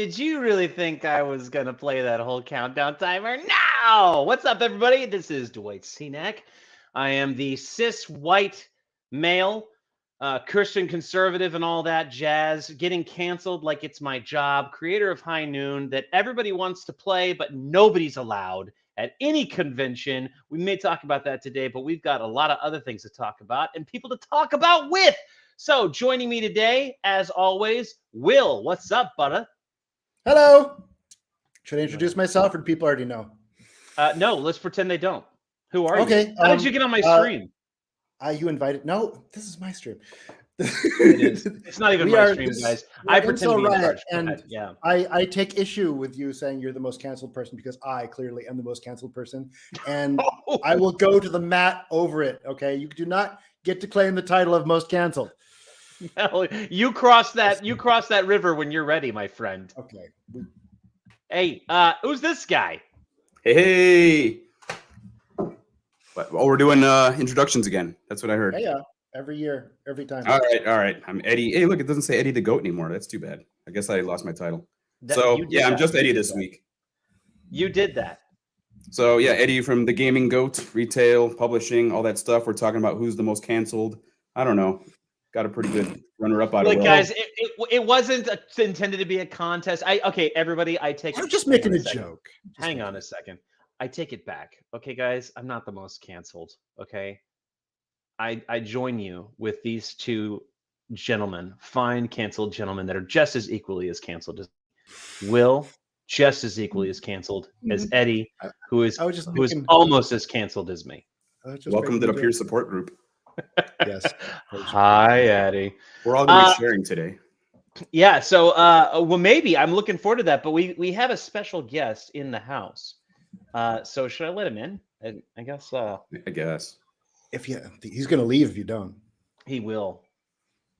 did you really think I was going to play that whole countdown timer? No! What's up, everybody? This is Dwight Cenac. I am the cis white male, Christian conservative and all that jazz, getting canceled like it's my job, creator of High Noon that everybody wants to play, but nobody's allowed at any convention. We may talk about that today, but we've got a lot of other things to talk about and people to talk about with. So joining me today, as always, Will. What's up, budda? Hello. Should I introduce myself or do people already know? No, let's pretend they don't. Who are Okay, you? How did you get on my stream? You invited. No, this is my stream. It is. It's not even my stream, guys. I pretend to be in charge. And yeah. I take issue with you saying you're the most canceled person because I clearly am the most canceled person. And I will go to the mat over it. Okay. You do not get to claim the title of most canceled. Well, you cross that river when you're ready, my friend. Okay. Hey, who's this guy? Hey. Oh, we're doing introductions again. That's what I heard. Yeah. Every year, every time. All right. I'm Eddie. Hey, look, it doesn't say Eddie the Goat anymore. That's too bad. I guess I lost my title. I'm just Eddie this week. You did that. So yeah, Eddie from the Gaming Goat, retail, publishing, all that stuff. We're talking about who's the most canceled. I don't know. Got a pretty good runner-up out of it. Guys, it wasn't intended to be a contest. Okay, everybody, I take. I'm just making a joke. Hang on a second. I take it back. Okay, guys, I'm not the most canceled. Okay, I join you with these two gentlemen, fine canceled gentlemen that are just as equally as canceled as Will, just as equally as canceled as Eddie, who is almost as canceled as me. Welcome to the peer support group. Yes. Hi, Eddie. We're all going to be sharing today. Yeah. So, well, maybe I'm looking forward to that. But we have a special guest in the house. So should I let him in? I guess. I guess. He's going to leave if you don't. He will.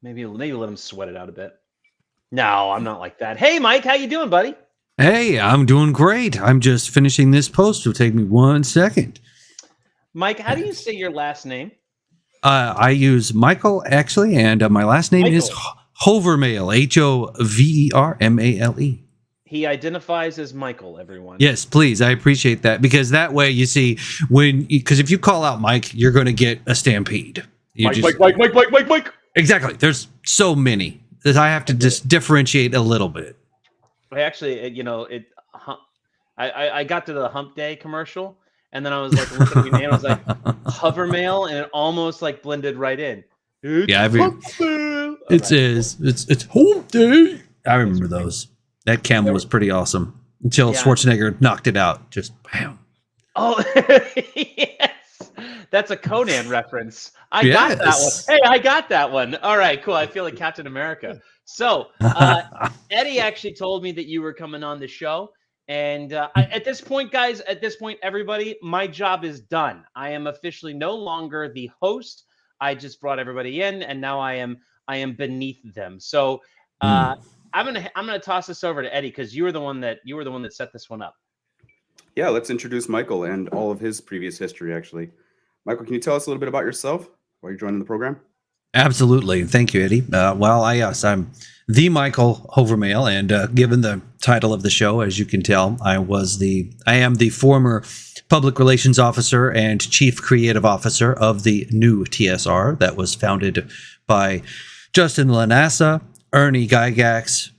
Maybe let him sweat it out a bit. No, I'm not like that. Hey, Mike, how you doing, buddy? Hey, I'm doing great. I'm just finishing this post. It'll take me 1 second. Mike, how do you say your last name? I use Michael, actually, and my last name is Hovermale, Hovermale. He identifies as Michael, everyone. Yes, please. I appreciate that, because that way, you see, because if you call out Mike, you're going to get a stampede. Mike. Exactly. There's so many that I have to just differentiate a little bit. I actually, I got to the Hump Day commercial. And then I was like, looking at your name, I was like, Hovermale, and it almost like blended right in. It's Hump Day. I remember those. That camel was pretty awesome until Schwarzenegger knocked it out. Just bam. Oh, yes. That's a Conan reference. I got that one. Hey, I got that one. All right, cool. I feel like Captain America. So Eddie actually told me that you were coming on the show. And at this point, guys, everybody, my job is done. I am officially no longer the host. I just brought everybody in, and now I am beneath them. So I'm gonna toss this over to Eddie, because you were the one that set this one up. Yeah, let's introduce Michael and all of his previous history. Actually, Michael, can you tell us a little bit about yourself while you're joining the program? Absolutely. Thank you, Eddie. I'm the Michael Hovermale, and given the title of the show, as you can tell, I am the former public relations officer and chief creative officer of the new TSR that was founded by Justin Lanassa, Ernie Gygax,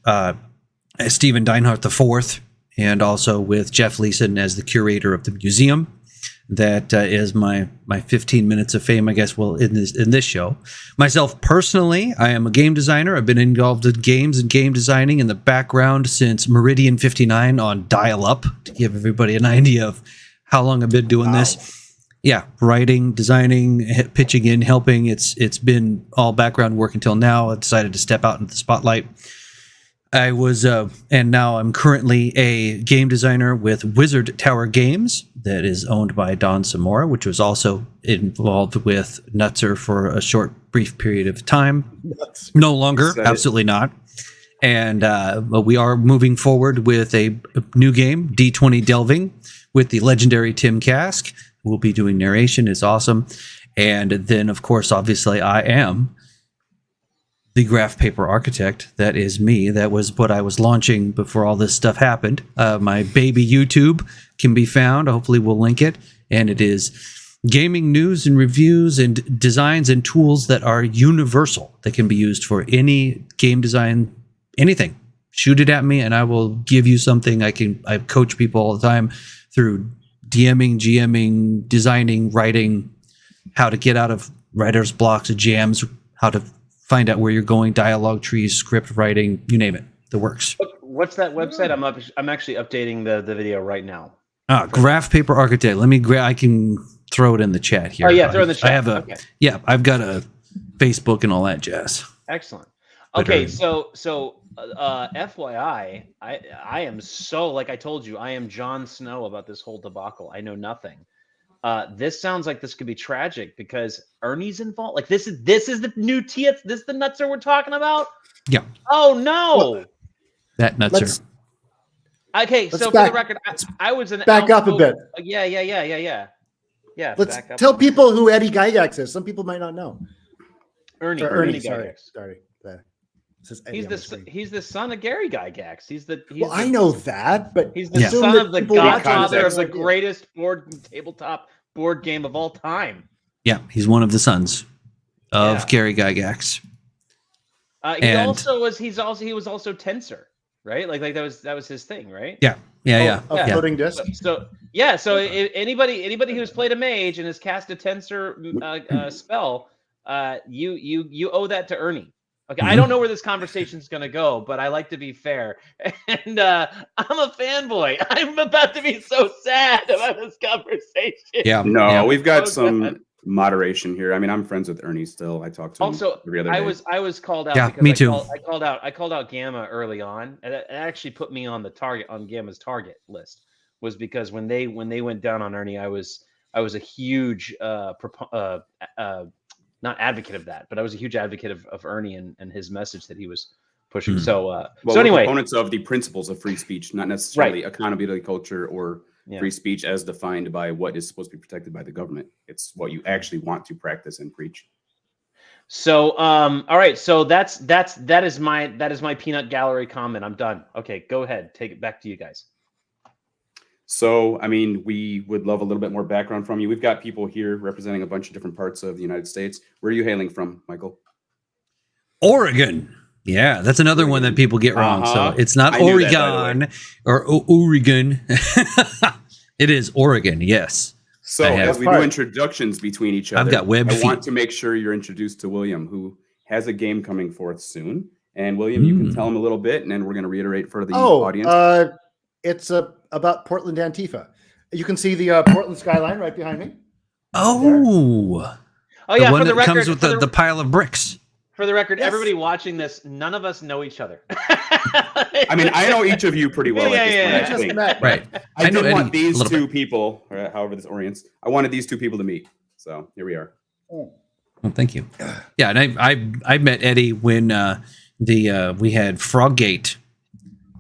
Stephen Deinhardt IV, and also with Jeff Leeson as the curator of the museum. That is my 15 minutes of fame, I guess. Well, in this show, myself personally, I am a game designer. I've been involved in games and game designing in the background since Meridian 59 on dial-up, to give everybody an idea of how long I've been doing this. Yeah, writing, designing, pitching in, helping. It's been all background work until now. I decided to step out into the spotlight. I was, and now I'm currently a game designer with Wizard Tower Games that is owned by Don Zamora, which was also involved with Nutzer for a short, brief period of time. No longer, absolutely not. And we are moving forward with a new game, D20 Delving, with the legendary Tim Kask. We'll be doing narration. It's awesome. And then, of course, obviously, I am the graph paper architect. That is me. That was what I was launching before all this stuff happened. My baby YouTube can be found. Hopefully we'll link it. And it is gaming news and reviews and designs and tools that are universal, that can be used for any game design, anything. Shoot it at me and I will give you something. I coach people all the time through DMing, GMing, designing, writing, how to get out of writer's blocks, jams, how to find out where you're going, dialogue trees, script writing, you name it. The works. What's that website? I'm actually updating the video right now. Graph paper architect. I can throw it in the chat here. Oh yeah, throw in the chat. I have I've got a Facebook and all that jazz. Excellent. Okay, so FYI, I am so, like I told you, I am Jon Snow about this whole debacle. I know nothing. This sounds like this could be tragic because Ernie's involved. Like this is the new TS. This is the nutzer we're talking about. Yeah. Oh no. Well, that nutzer. Okay, so for the record, I was an back up a bit. Yeah. Let's tell people who Eddie Gygax is. Some people might not know. Ernie Gygax. Sorry. He's the son of Gary Gygax. I know that, but he's the son of the godfather of the greatest tabletop board game of all time. Yeah, he's one of the sons of Gary Gygax. He was also Tensor, right? Like that was his thing, right? Yeah. Floating disc. So anybody who's played a mage and has cast a Tensor spell, you owe that to Ernie. Okay, I don't know where this conversation is going to go, but I like to be fair. And I'm a fanboy. I'm about to be so sad about this conversation. Yeah. No, we've got some moderation here. I mean, I'm friends with Ernie still. I talk to him every other day. I was called out. Yeah, because me too. I called out Gamma early on, and it actually put me on Gamma's target list. Was because when they went down on Ernie, I was a huge not advocate of that, but I was a huge advocate of Ernie and his message that he was pushing. Mm-hmm. So we're anyway, proponents of the principles of free speech, not necessarily accountability culture or free speech as defined by what is supposed to be protected by the government. It's what you actually want to practice and preach. So all right, so that is my peanut gallery comment. I'm done. Okay, go ahead, take it back to you guys. So, I mean, we would love a little bit more background from you. We've got people here representing a bunch of different parts of the United States. Where are you hailing from, Michael? Oregon. Yeah, that's another one that people get wrong. So it's not Oregon or Oregon. It is Oregon, yes. So as we do introductions between each other, I've got web feet. I want to make sure you're introduced to William, who has a game coming forth soon. And William, you can tell him a little bit, and then we're going to reiterate for the audience. It's about Portland Antifa. You can see the Portland skyline right behind me. Oh yeah, the one that comes with the pile of bricks. For the record, everybody watching this, none of us know each other. I mean, I know each of you pretty well. At this point, Right. I did want these two people, or however this orients. I wanted these two people to meet. So here we are. Well, thank you. Yeah, and I met Eddie when we had Froggate.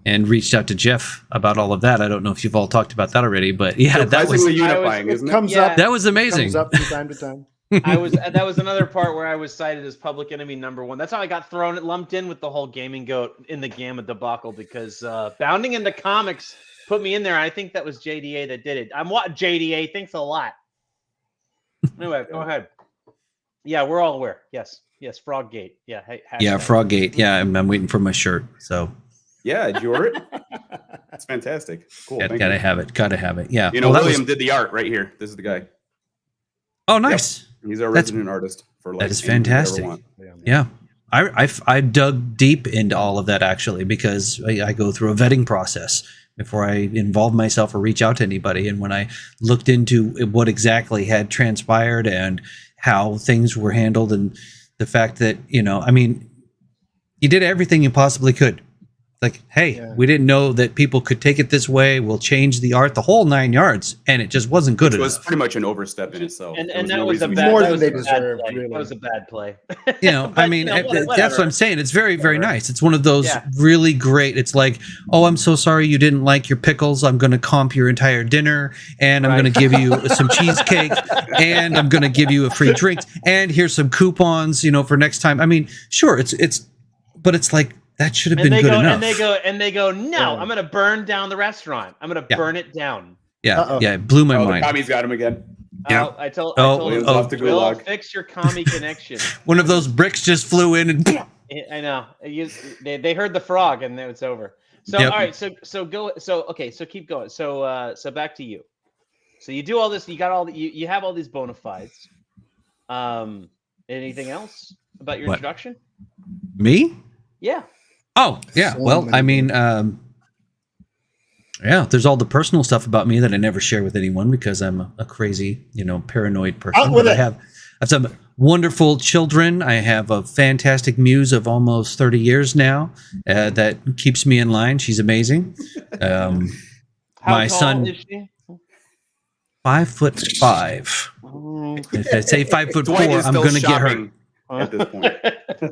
And reached out to Jeff about all of that. I don't know if you've all talked about that already, but yeah, that was unifying, isn't it? That was amazing. Comes up from time to time. That was another part where I was cited as public enemy #1. That's how I got lumped in with the whole gaming goat in the Gamma debacle because bounding into comics put me in there. I think that was JDA that did it. I'm what JDA. Thanks a lot. Anyway, go ahead. Yeah, we're all aware. Yes, Froggate. Yeah, Froggate. Yeah, I'm waiting for my shirt. So. Yeah, did you order it? That's fantastic. Cool. Gotta have it. Yeah. You know, William did the art right here. This is the guy. Oh, nice. Yep. He's our resident artist for that is fantastic. Yeah. I dug deep into all of that actually because I go through a vetting process before I involve myself or reach out to anybody. And when I looked into what exactly had transpired and how things were handled and the fact that, I mean, you did everything you possibly could. Like, hey, Yeah. we didn't know that people could take it this way. We'll change the art, the whole 9 yards, and it just wasn't good It enough. was pretty much an overstep in itself. And There that no was a reason we bad, should- More that than was they a bad deserved, play. really. That was a bad play. You know, But, I mean, that's what whatever. I'm saying. It's very, very Whatever. nice. It's one of those Yeah. really great. It's like, oh, I'm so sorry you didn't like your pickles. I'm going to comp your entire dinner, and I'm Right. going to give you some cheesecake, and I'm going to give you a free drink, and here's some coupons, you know, for next time. I mean, sure, but it's like that should have been good enough. And they go, no, Yeah. I'm going to burn down the restaurant. I'm going to burn it down. Yeah, Uh-oh. yeah, it blew my Oh, the mind. commies got him again. Yeah. I told Williams him, off the Will, gulag. fix your commie connection. One of those bricks just flew in and I know. They heard the frog and then it's over. So Yep. all right, so keep going. So back to you. So you do all this. You got all you have all these bona fides. Anything else about your What? introduction? me. Yeah. Oh, yeah. So Well, many I mean, yeah, there's all the personal stuff about me that I never share with anyone because I'm a crazy, you know, paranoid person. Out with But I it. have some wonderful children. I have a fantastic muse of almost 30 years now that keeps me in line. She's amazing. How My tall son- is she? 5'5". If I say 5'4", Dwight is I'm still going to get her. shopping at this point.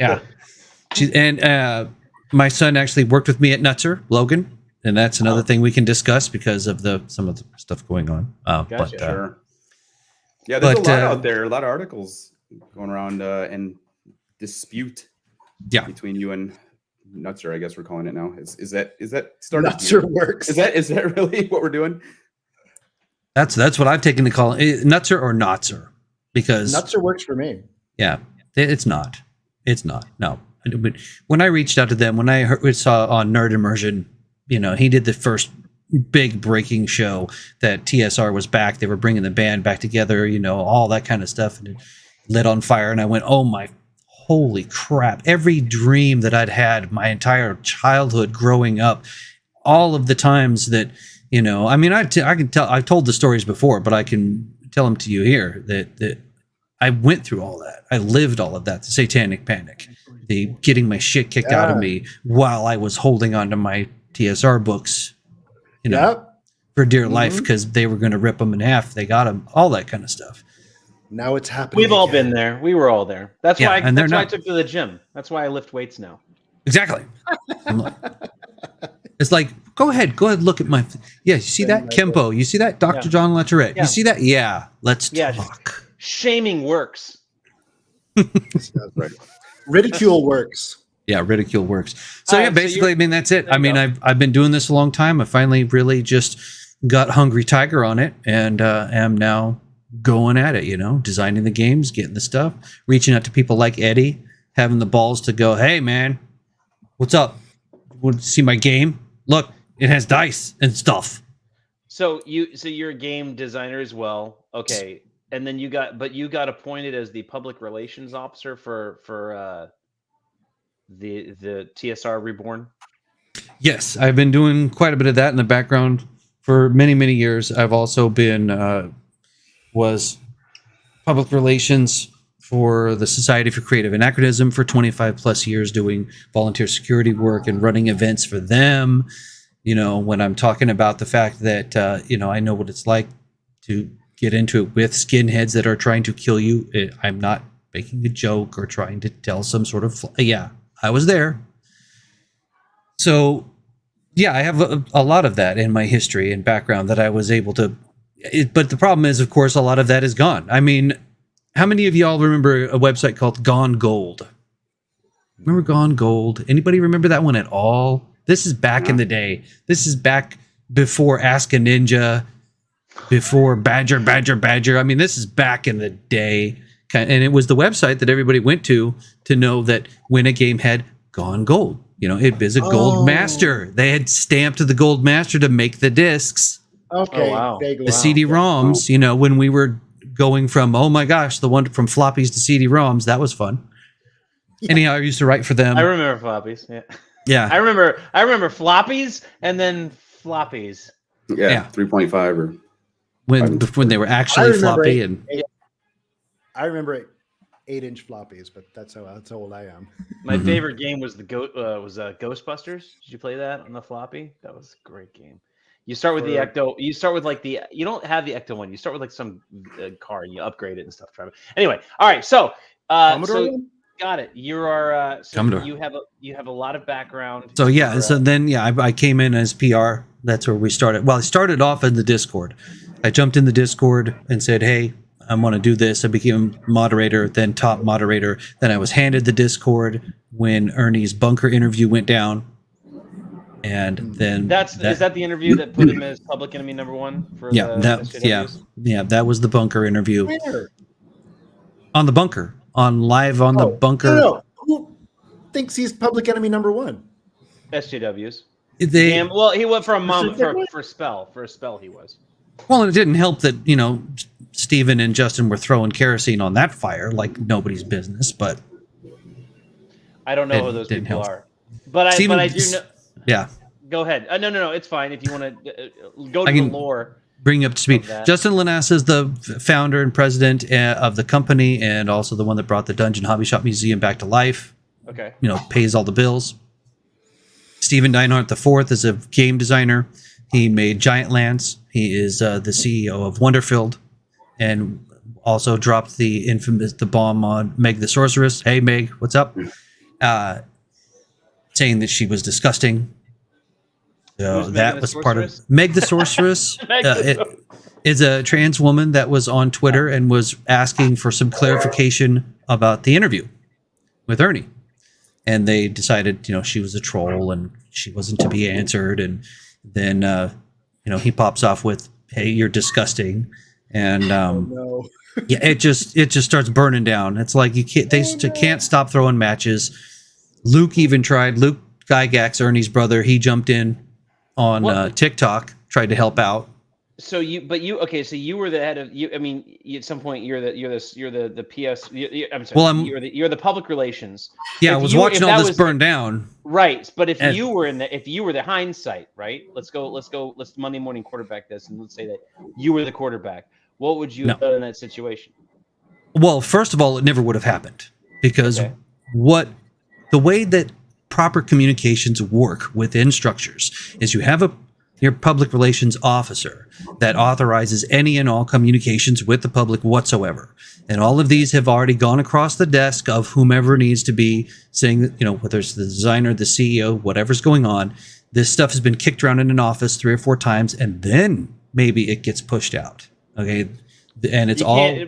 Yeah. My son actually worked with me at Nutzer, Logan, and that's another thing we can discuss because of some of the stuff going on. Gotcha. Sure. Yeah, there's But, a lot out there. A lot of articles going around and dispute. Yeah. Between you and Nutzer, I guess we're calling it now. Is that started? Nutzer works. Is that really what we're doing? That's what I've taken to call it, Nutzer or Notzer, because Nutzer works for me. yeah, it's not. No. But when I reached out to them, when I saw on Nerd Immersion, you know, he did the first big breaking show that TSR was back. They were bringing the band back together, you know, all that kind of stuff, and it lit on fire. And I went, oh my, holy crap! Every dream that I'd had my entire childhood growing up, all of the times that, you know, I mean, I can tell. I've told the stories before, but I can tell them to you here that I went through all that. I lived all of that. The satanic panic, the getting my shit kicked out of me while I was holding on to my TSR books, you know, Yep. for dear life because they were going to rip them in half. They got them, all that kind of stuff. Now it's happening. We've all again. been there. We were all there. That's Yeah, why. and they're That's why I not- took to the gym. That's why I lift weights now. Exactly. I'm like- it's like, go ahead, look at my. Yeah, you see that Right Kempo? You see that Dr. Yeah. John Latourette? Yeah. You see that? Yeah, let's Yeah. talk. Shaming works. That's right. Ridicule works. Yeah, ridicule works. So All yeah, right, so basically, I mean, that's it. there I you mean, go. I've been doing this a long time. I finally really just got Hungry Tiger on it, and am now going at it. You know, designing the games, getting the stuff, reaching out to people like Eddie, having the balls to go, hey man, what's up? Want to see my game? Look, it has dice and stuff. So you're a game designer as well. Okay. And then you got appointed as the public relations officer for the TSR Reborn. Yes, I've been doing quite a bit of that in the background for many, many years. I've also been was public relations for the Society for Creative Anachronism for 25 plus years, doing volunteer security work and running events for them. You know, when I'm talking about the fact that, you know, I know what it's like to get into it with skinheads that are trying to kill you. I'm not making a joke or trying to tell some sort of, yeah, I was there. So, yeah, I have a lot of that in my history and background that I was able to, but the problem is, of course, a lot of that is gone. I mean, how many of y'all remember a website called Gone Gold? Remember Gone Gold? Anybody remember that one at all? This is back in the day. This is back before Ask a Ninja, before Badger. I mean, this is back in the day. And it was the website that everybody went to know that when a game had gone gold. You know, it was a gold master. They had stamped the gold master to make the discs. Okay. Oh, wow. Vaguely. The CD-ROMs, you know, when we were going from, oh my gosh, the one from floppies to CD-ROMs, that was fun. Anyhow, I used to write for them. I remember floppies. Yeah. Yeah. I remember floppies and then floppies. Yeah. 3.5 or when they were I actually remember floppy it. and I remember it 8-inch floppies, but that's how old I am. My favorite game was Ghostbusters. Did you play that on the floppy? That was a great game. You start with the Ecto. You start with like the. You don't have the Ecto one. You start with like some car and you upgrade it and stuff. Anyway, all right. So, got it. You are. So Commodore. You have a lot of background. So yeah. So then I came in as PR. That's where we started. Well, I started off in the Discord. I jumped in the Discord and said, "Hey, I want to do this." I became moderator, then top moderator. Then I was handed the Discord when Ernie's bunker interview went down. And then is that the interview that put him as public enemy #1 for that was the bunker interview. Where? On the bunker, the bunker. No. Who thinks he's public enemy #1? SJWs. Well, he went for a moment for a spell. For a spell, he was. Well, it didn't help that Steven and Justin were throwing kerosene on that fire like nobody's business. But I don't know who those people are. But I do know. Yeah. Go ahead. No. It's fine if you want to go to the lore. Bring you up to speed. Justin Linass is the founder and president of the company, and also the one that brought the Dungeon Hobby Shop Museum back to life. Okay. Pays all the bills. Steven Deinhardt IV is a game designer. He made Giant Lands. He is the CEO of Wonderfield, and also dropped the bomb on Meg the Sorceress. Hey Meg, what's up? Saying that she was disgusting. So that was part of Meg the Sorceress. Is a trans woman that was on Twitter and was asking for some clarification about the interview with Ernie. And they decided, she was a troll and she wasn't to be answered. And then, he pops off with, "Hey, you're disgusting." And it just starts burning down. It's like they can't stop throwing matches. Luke even tried. Luke Gygax, Ernie's brother, he jumped in on TikTok, tried to help out. So you were the head of you. I mean, at some point you're the PS. I'm sorry. Well, you're the public relations. Yeah, I was watching all this burn down. Right, but if you were the hindsight, right? Let's Monday morning quarterback this, and let's say that you were the quarterback. What would you have done in that situation? Well, first of all, it never would have happened because the way that proper communications work within structures is you have your public relations officer that authorizes any and all communications with the public whatsoever. And all of these have already gone across the desk of whomever needs to be saying, whether it's the designer, the CEO, whatever's going on, this stuff has been kicked around in an office 3 or 4 times, and then maybe it gets pushed out. Okay. And it's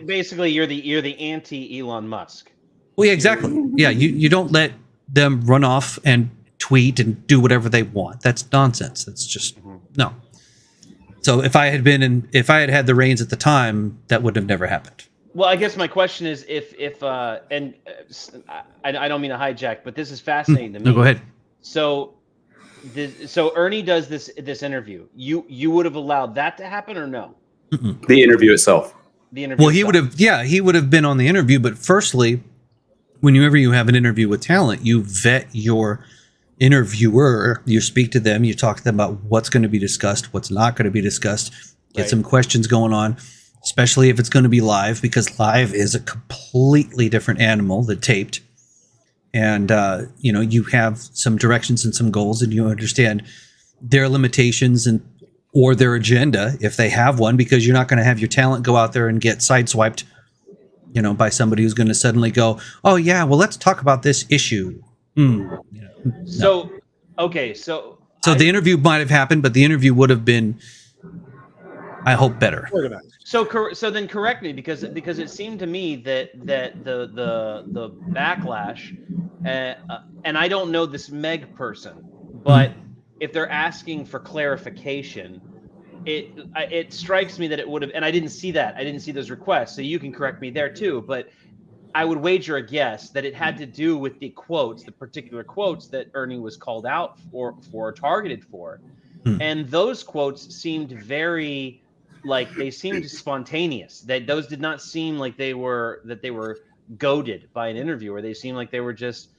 basically you're the anti Elon Musk. Well, yeah, exactly. Yeah. You don't let them run off and tweet and do whatever they want. That's nonsense. That's just no. So if I had had the reins at the time, that would have never happened. Well, I guess my question is I don't mean to hijack, but this is fascinating to me. No, go ahead. So Ernie does this interview. You would have allowed that to happen or no? Mm-mm. The interview itself. Well, he would have been on the interview, but firstly, whenever you have an interview with talent, you vet your interviewer, you speak to them, you talk to them about what's going to be discussed, what's not going to be discussed, get some questions going on, especially if it's going to be live, because live is a completely different animal than taped. And, you have some directions and some goals, and you understand their limitations or their agenda, if they have one, because you're not going to have your talent go out there and get sideswiped, by somebody who's going to suddenly go, "Oh yeah, well, let's talk about this issue." No. So the interview might have happened, but the interview would have been, I hope, better. So then correct me, because it seemed to me that the backlash, and I don't know this Meg person, but if they're asking for clarification, it strikes me that it would have, and I didn't see that. I didn't see those requests, so you can correct me there too, but I would wager a guess that it had to do with the particular quotes that Ernie was called out for targeted for. And those quotes seemed very, they seemed spontaneous. Those did not seem like they were goaded by an interviewer. They seemed like they were just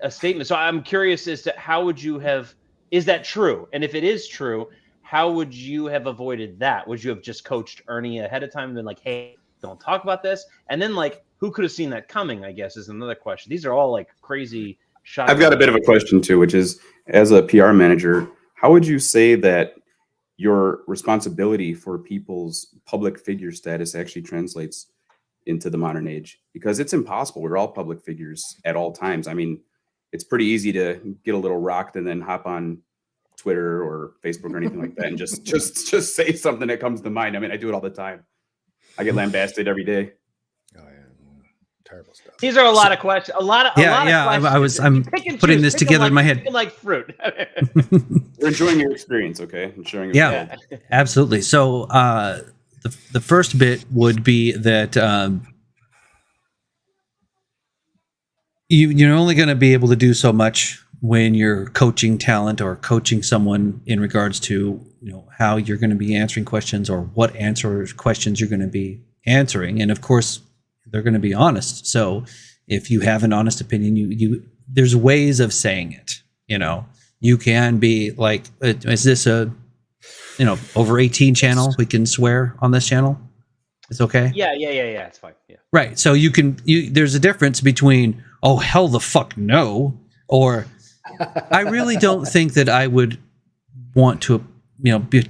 a statement. So I'm curious as to how would you have, is that true? And if it is true, how would you have avoided that? Would you have just coached Ernie ahead of time and been like, "Hey, don't talk about this"? And then who could have seen that coming, I guess, is another question. These are all like crazy shots. I've got a bit of a question too, which is, as a PR manager, how would you say that your responsibility for people's public figure status actually translates into the modern age? Because it's impossible. We're all public figures at all times. I mean, it's pretty easy to get a little rocked and then hop on Twitter or Facebook or anything like that and just say something that comes to mind. I mean, I do it all the time. I get lambasted every day. Oh yeah, terrible stuff. These are a lot of questions. A lot of questions. I'm putting this together in my head. Like fruit. We're enjoying your experience, okay? And sharing your Yeah, absolutely. So the first bit would be that you're only going to be able to do so much when you're coaching talent or coaching someone in regards to how you're going to be answering questions or what questions you're going to be answering. And of course, they're going to be honest. So if you have an honest opinion, you there's ways of saying it. You can be like, is this a over 18 channel? We can swear on this channel. It's okay. Yeah. It's fine. Yeah. Right. So there's a difference between, oh, hell the fuck no, or I really don't think that I would want to,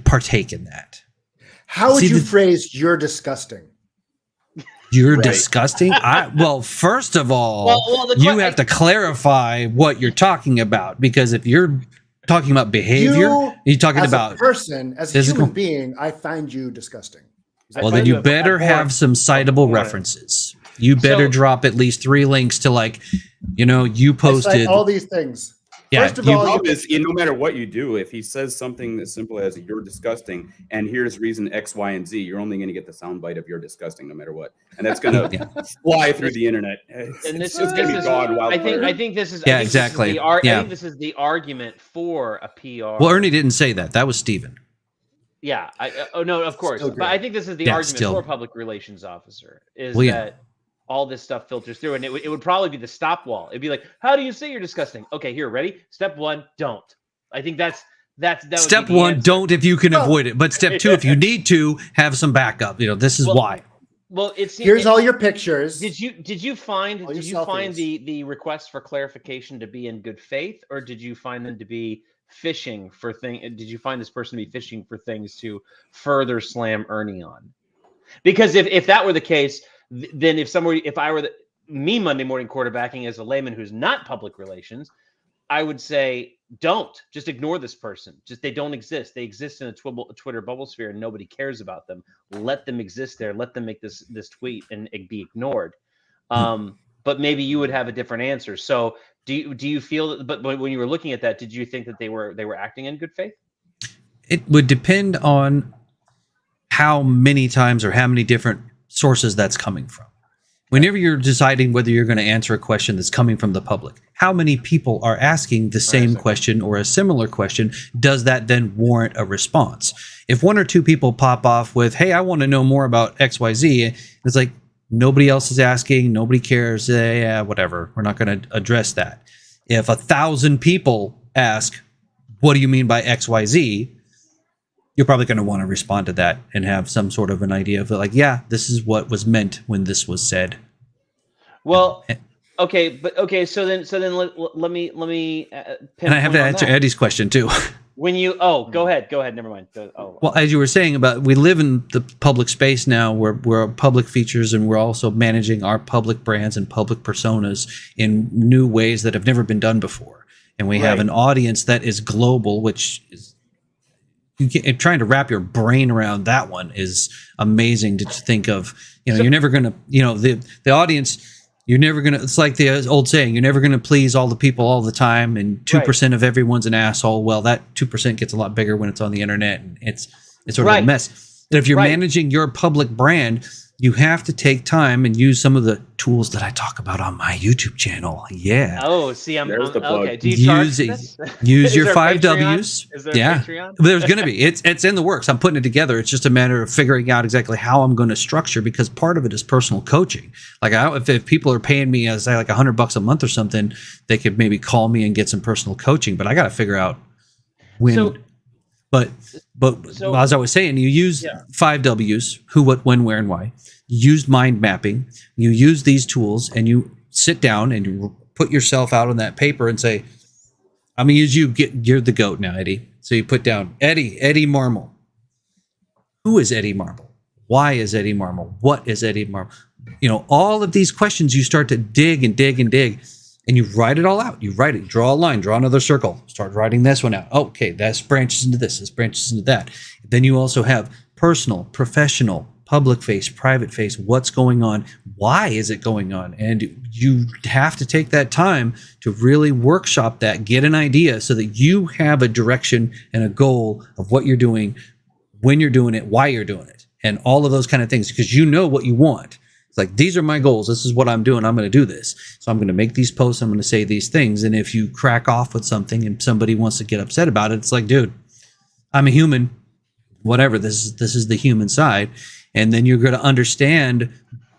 partake in that. How would you phrase "you're disgusting"? You're disgusting. Well, first of all, you have to clarify what you're talking about, because if you're talking about behavior, you're talking about a person, as a human being. I find you disgusting. Well, then you better have some citable references. You better drop at least 3 links to you posted all these things. Yeah, First of all, the problem is, no matter what you do, if he says something as simple as "you're disgusting" and here's reason X, Y, and Z, you're only going to get the soundbite of "you're disgusting" no matter what, and that's going to fly through the internet. It's just going to be gone wildfire. I think this is exactly. I think this is the argument for a PR. Well, Ernie didn't say that. That was Steven. Yeah. No, of course, but I think this is the argument for a public relations officer is that all this stuff filters through, and it would probably be the stop wall. It'd be like, how do you say you're disgusting? Okay, here, ready? Step 1, don't. I think that's step 1, don't if you can avoid it. But step 2, if you need to, have some backup. This is why. Well, here's all your pictures. Did you find the request for clarification to be in good faith, or did you find them to be fishing for things? Did you find this person to be fishing for things to further slam Ernie on? Because if that were the case, then if I were me Monday morning quarterbacking as a layman who's not public relations, I would say, don't just ignore this person. Just, they don't exist. They exist in a Twitter bubble sphere and nobody cares about them. Let them exist there. Let them make this tweet and be ignored. But maybe you would have a different answer. So do you feel that, but when you were looking at that, did you think that they were acting in good faith? It would depend on how many times or how many different sources that's coming from. Whenever you're deciding whether you're going to answer a question that's coming from the public, how many people are asking the same question or a similar question? Does that then warrant a response? If 1 or 2 people pop off with, hey, I want to know more about XYZ, it's like nobody else is asking, nobody cares, yeah, whatever, we're not going to address that. If 1,000 people ask, what do you mean by XYZ? You're probably going to want to respond to that and have some sort of an idea of like, yeah, this is what was meant when this was said. Well, okay. So then let me. And I have to answer Eddie's question too. When you, go ahead. Never mind. Well, as you were saying about, we live in the public space now where we're public features and we're also managing our public brands and public personas in new ways that have never been done before. And we have an audience that is global, which is, trying to wrap your brain around that one is amazing to think of. You're never going to, the audience, you're never going to, it's like the old saying, you're never going to please all the people all the time. And 2% of everyone's an asshole. Well, that 2% gets a lot bigger when it's on the internet, and it's sort of a mess. And if you're managing your public brand, you have to take time and use some of the tools that I talk about on my YouTube channel. Yeah. Oh, see, I'm the plug. okay. Do you charge use your 5 Ws. Is there a Patreon? There's going to be. It's in the works. I'm putting it together. It's just a matter of figuring out exactly how I'm going to structure, because part of it is personal coaching. Like if people are paying me as like $100 a month or something, they could maybe call me and get some personal coaching. But I got to figure out when. But So- as I was saying, you use Yeah. 5 W's: who, what, when, where, and why. You use mind mapping. You use these tools, and you sit down and you put yourself out on that paper and say, "I'm gonna use you. You're the goat now, Eddie." So you put down Eddie Marmol. Who is Eddie Marmol? Why is Eddie Marmol? What is Eddie Marmol? You know, all of these questions, you start to dig and dig and dig, and you write it all out. You write it, draw a line, draw another circle, start writing this one out. Okay, this branches into this branches into that. Then you also have personal, professional, public face, private face. What's going on? Why is it going on? And you have to take that time to really workshop that, get an idea so that you have a direction and a goal of what you're doing, when you're doing it, why you're doing it, and all of those kind of things, because you know what you want. It's like, these are my goals. This is what I'm doing. I'm going to do this. So I'm going to make these posts. I'm going to say these things. And if you crack off with something and somebody wants to get upset about it, it's like, dude, I'm a human. Whatever. This is the human side. And then you're going to understand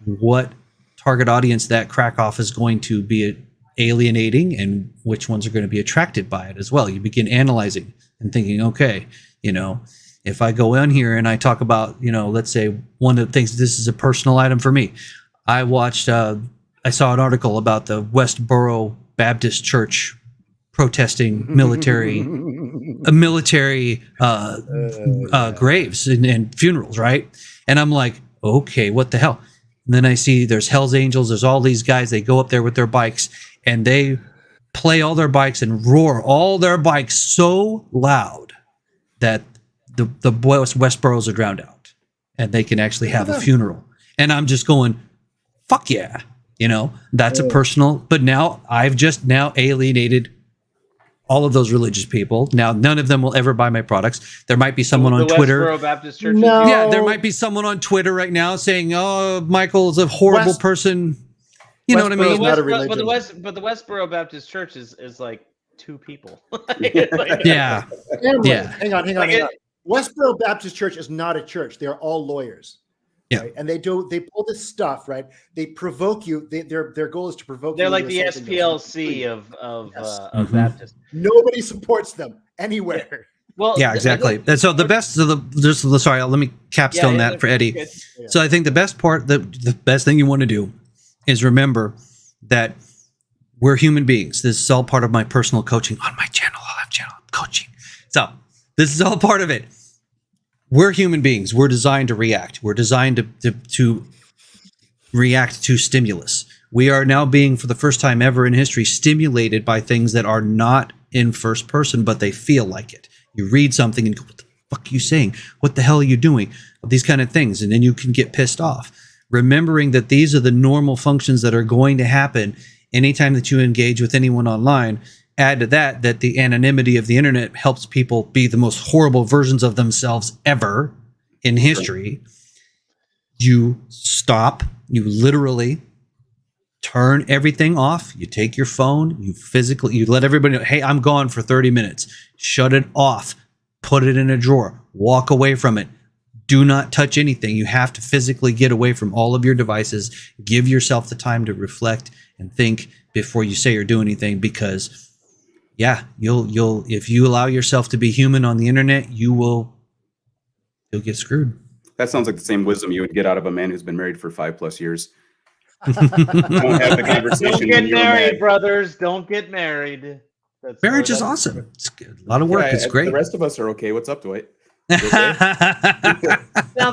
what target audience that crack off is going to be alienating and which ones are going to be attracted by it as well. You begin analyzing and thinking, okay, you know, if I go in here and I talk about, you know, let's say one of the things, this is a personal item for me. I saw an article about the Westboro Baptist Church protesting military graves and funerals, right? And I'm like, okay, what the hell? And then I see there's Hell's Angels, there's all these guys, they go up there with their bikes and they play all their bikes and roar all their bikes so loud that the Westboros are drowned out and they can actually have a funeral. And I'm just going, fuck yeah. You know, that's a personal, but now I've just now alienated all of those religious people. Now, none of them will ever buy my products. There might be someone on Twitter. Westboro Baptist Church. No. Yeah, there might be someone on Twitter right now saying, "Oh, Michael is a horrible person." You know what I Westboro's mean? not a But the Westboro Baptist Church is like 2 people. Yeah. Yeah. Hang on. Westboro Baptist Church is not a church. They're all lawyers. Yeah. Right? And they pull this stuff, right? They provoke you. Their goal is to provoke you. They're like the into something that's SPLC complete. of Mhm. Baptist. Nobody supports them anywhere. Well, Yeah, exactly. And so the best of sorry, let me capstone that for Eddie. good. Yeah. So I think the best part, the best thing you want to do is remember that we're human beings. This is all part of my personal coaching on my channel. I'll have channel coaching. So this is all part of it. We're human beings. We're designed to react. We're designed to react to stimulus. We are now being, for the first time ever in history, stimulated by things that are not in first person, but they feel like it. You read something and go, what the fuck are you saying? What the hell are you doing? These kind of things. And then you can get pissed off. Remembering that these are the normal functions that are going to happen anytime that you engage with anyone online. Add to that the anonymity of the internet helps people be the most horrible versions of themselves ever in history. You stop, you literally turn everything off. You take your phone, you let everybody know, hey, I'm gone for 30 minutes. Shut it off, put it in a drawer, walk away from it. Do not touch anything. You have to physically get away from all of your devices. Give yourself the time to reflect and think before you say or do anything, because yeah, you'll if you allow yourself to be human on the internet, you'll get screwed. That sounds like the same wisdom you would get out of a man who's been married for 5+ years. Don't have the conversation. Don't when get you're married, mad. brothers. Don't get married. Marriage is awesome. It's good. A lot of work. Yeah, It's great. The rest of us are okay. What's up, Dwight? Sounds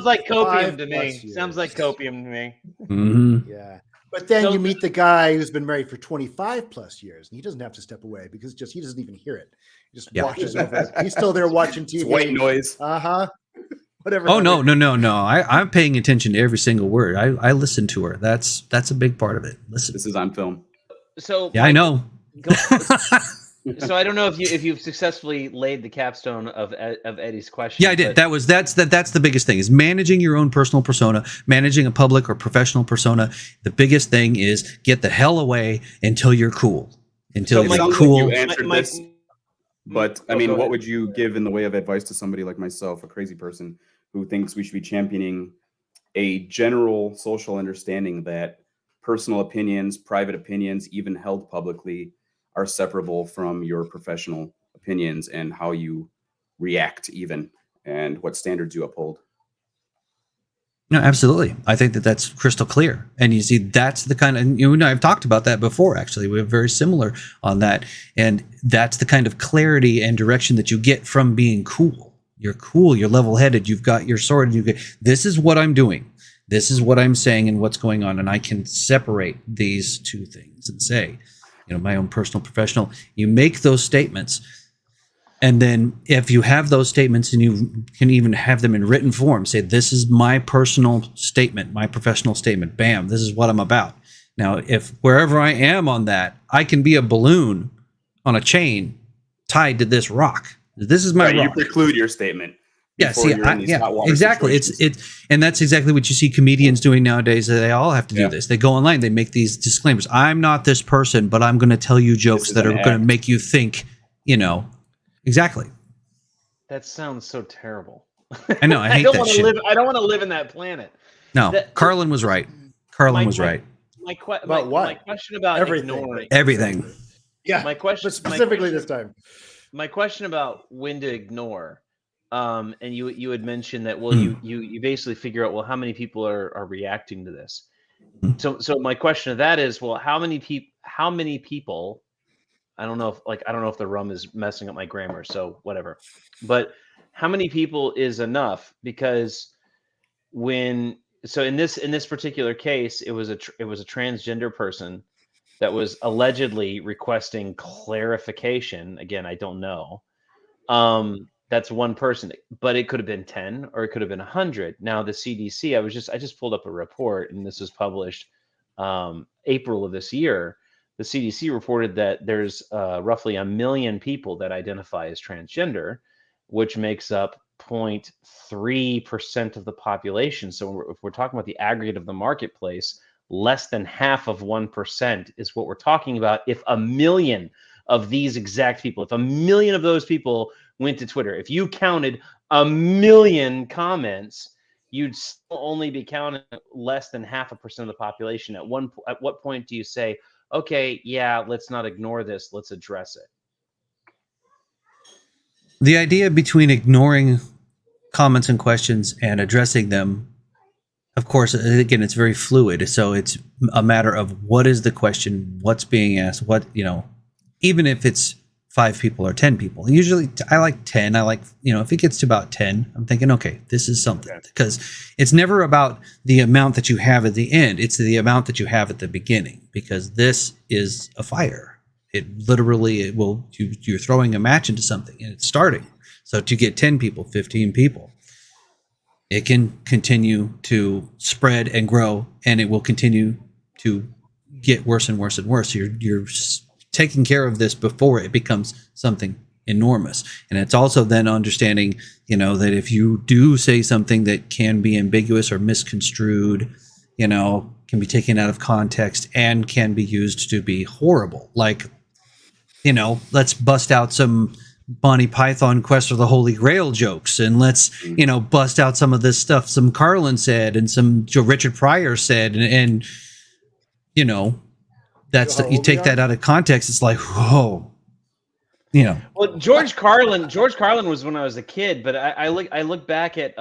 like copium to 5+ me. years. Sounds like copium to me. Mhm. Yeah. But then So- you meet the guy who's been married for 25+ years, and he doesn't have to step away because he doesn't even hear it. He just Yeah. watches over it. He's still there watching It's TV. white noise. Whatever. Oh no. I'm paying attention to every single word. I listen to her. That's a big part of it. Listen. This is on film. So Yeah, I know. So I don't know if you've successfully laid the capstone of Eddie's question. Yeah, I did. but- That's the biggest thing, is managing your own personal persona, managing a public or professional persona. The biggest thing is get the hell away until you're cool. Until So you're sounds like cool. you answered My- this, but I Oh, mean, go what ahead. would you give in the way of advice to somebody like myself, a crazy person who thinks we should be championing a general social understanding that personal opinions, private opinions, even held publicly, are separable from your professional opinions and how you react even, and what standards you uphold. No, absolutely. I think that that's crystal clear. And you see, that's the kind of, you and I have talked about that before, actually. We're very similar on that. And that's the kind of clarity and direction that you get from being cool. You're cool, you're level headed, you've got your sword, and you get, this is what I'm doing. This is what I'm saying and what's going on. And I can separate these two things and say, my own personal, professional, you make those statements. And then if you have those statements and you can even have them in written form, say, this is my personal statement, my professional statement, bam, this is what I'm about. Now, if wherever I am on that, I can be a balloon on a chain tied to this rock. This is my rock. You preclude your statement. Yeah, see, exactly. And that's exactly what you see comedians doing nowadays. They all have to do this. They go online, they make these disclaimers. I'm not this person, but I'm going to tell you jokes that are going to make you think, Exactly. That sounds so terrible. I know. I hate that shit. I don't want to live in that planet. No, Carlin was right. Carlin was right. My question about ignoring everything. Yeah. My question, but specifically this time. My question about when to ignore. And you had mentioned that. Well, you basically figure out, well, how many people are reacting to this. So my question of that is, well, how many people. I don't know if the rum is messing up my grammar, so whatever. But how many people is enough? Because in this particular case, it was a transgender person that was allegedly requesting clarification. Again, I don't know. That's one person, but it could have been 10 or it could have been 100. Now the CDC, I just pulled up a report, and this was published April of this year. The CDC reported that there's roughly 1 million people that identify as transgender, which makes up 0.3% of the population. So if we're talking about the aggregate of the marketplace, less than half of 1% is what we're talking about. If 1 million of these exact people, if 1 million of those people went to Twitter, if you counted 1 million comments, you'd still only be counting less than 0.5% of the population. At what point do you say, okay, yeah, let's not ignore this, let's address it? The idea between ignoring comments and questions and addressing them, of course, again, it's very fluid. So it's a matter of what is the question, what's being asked, even if it's 5 people or 10 people. Usually I like 10. I like, if it gets to about 10, I'm thinking, okay, this is something. Because it's never about the amount that you have at the end. It's the amount that you have at the beginning, because this is a fire. You're throwing a match into something and it's starting. So to get 10 people, 15 people, it can continue to spread and grow, and it will continue to get worse and worse and worse. You're taking care of this before it becomes something enormous. And it's also then understanding, that if you do say something that can be ambiguous or misconstrued, can be taken out of context and can be used to be horrible. Like, let's bust out some Monty Python Quest for the Holy Grail jokes, and let's, bust out some of this stuff some Carlin said and some Richard Pryor said, and that's you take that out of context, it's like, whoa. Well, George Carlin was when I was a kid, but I look back at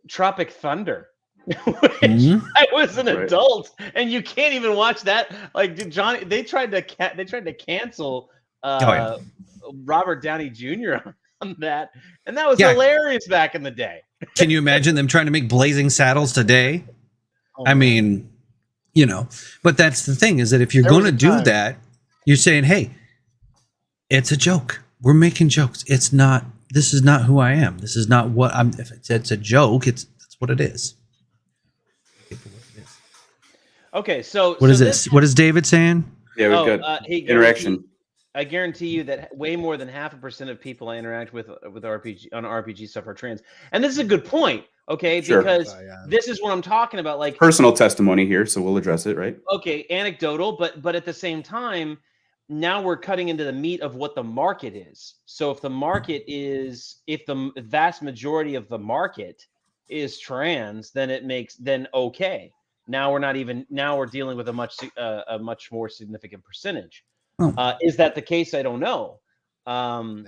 Tropic Thunder, which I was an adult, and you can't even watch that. Like, Johnny, they tried to cancel Robert Downey Jr. on that, and that was hilarious back in the day. Can you imagine them trying to make Blazing Saddles today? I mean, but that's the thing, is that if you're going to do that, you're saying, hey, it's a joke. We're making jokes. This is not who I am. This is not what I'm. If it's a joke, that's what it is. Okay, so what is this? What is David saying? Yeah, we've got interaction. I guarantee you that way more than 0.5% of people I interact with RPG stuff are trans. And this is a good point, okay? Sure. Because this is what I'm talking about. Like, personal testimony here, so we'll address it, right? Okay, anecdotal, but at the same time, now we're cutting into the meat of what the market is. So if the vast majority of the market is trans, then okay. Now we're dealing with a much more significant percentage. Is that the case? I don't know. No.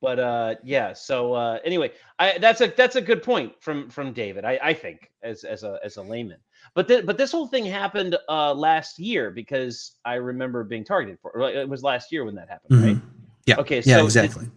Yeah. So anyway, that's a good point from David. I think as a layman. But this whole thing happened last year because I remember being targeted for. It was last year when that happened, right? Yeah. Okay. Yeah. So Exactly.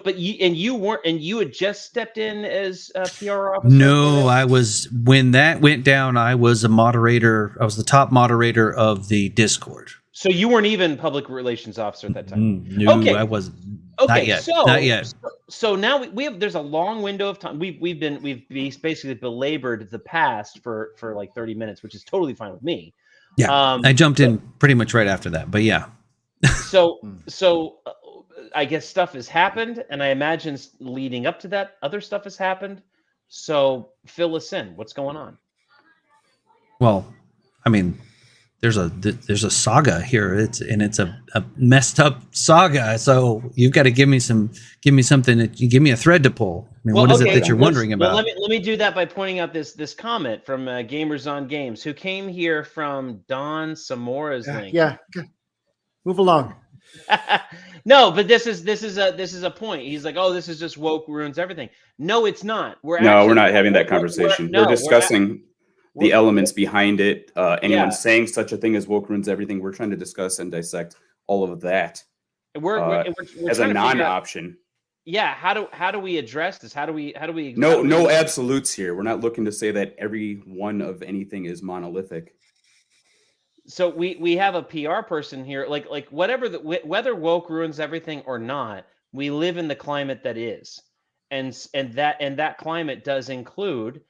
but you had just stepped in as a PR officer. No, I was when that went down. I was a moderator. I was the top moderator of the Discord. So you weren't even public relations officer at that time. No, Okay. I wasn't. Okay, Not yet. Not yet. So now we have there's a long window of time. We've basically belabored the past for like 30 minutes, which is totally fine with me. Yeah, I jumped in pretty much right after that, but yeah. So I guess stuff has happened, and I imagine leading up to that, other stuff has happened. So fill us in. What's going on? Well, I mean, there's a saga here. It's a messed up saga. So you've got to give me something that you give me a thread to pull. I mean, what is it that you're wondering about? Well, let me do that by pointing out this comment from Gamers on Games, who came here from Don Samora's link. Yeah, move along. No, but this is a point. He's like, oh, this is just woke ruins everything. No, it's not. We're not having that conversation. We're discussing the elements behind it. Anyone saying such a thing as woke ruins everything. We're trying to discuss and dissect all of that. We're as a non-option. Yeah, how do we address this? How do we no absolutes here. We're not looking to say that every one of anything is monolithic. So we have a PR person here, like whether woke ruins everything or not, we live in the climate that is, and that climate does include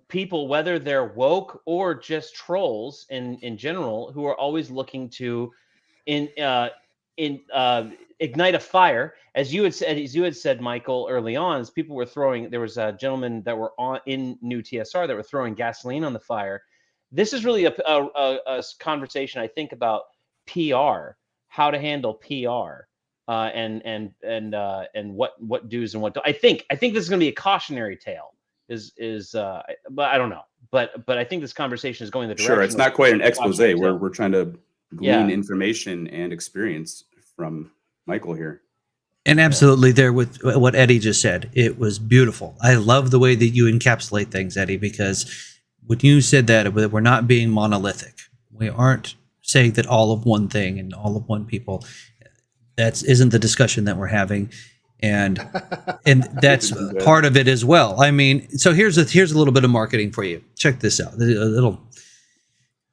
people, whether they're woke or just trolls in general, who are always looking to ignite a fire, as you had said, Michael, early on, as people were throwing. There was gentlemen that were in new TSR that were throwing gasoline on the fire. This is really a conversation, I think, about PR, how to handle PR, and what do's and what don't. I think this is going to be a cautionary tale. But I don't know. But I think this conversation is going the direction. Sure, it's not quite an expose. We're trying to glean information and experience from Michael here. And absolutely, there with what Eddie just said, it was beautiful. I love the way that you encapsulate things, Eddie, because when you said that we're not being monolithic, we aren't saying that all of one thing and all of one people. That isn't the discussion that we're having, and that's part of it as well. I mean, so here's a little bit of marketing for you. Check this out. A little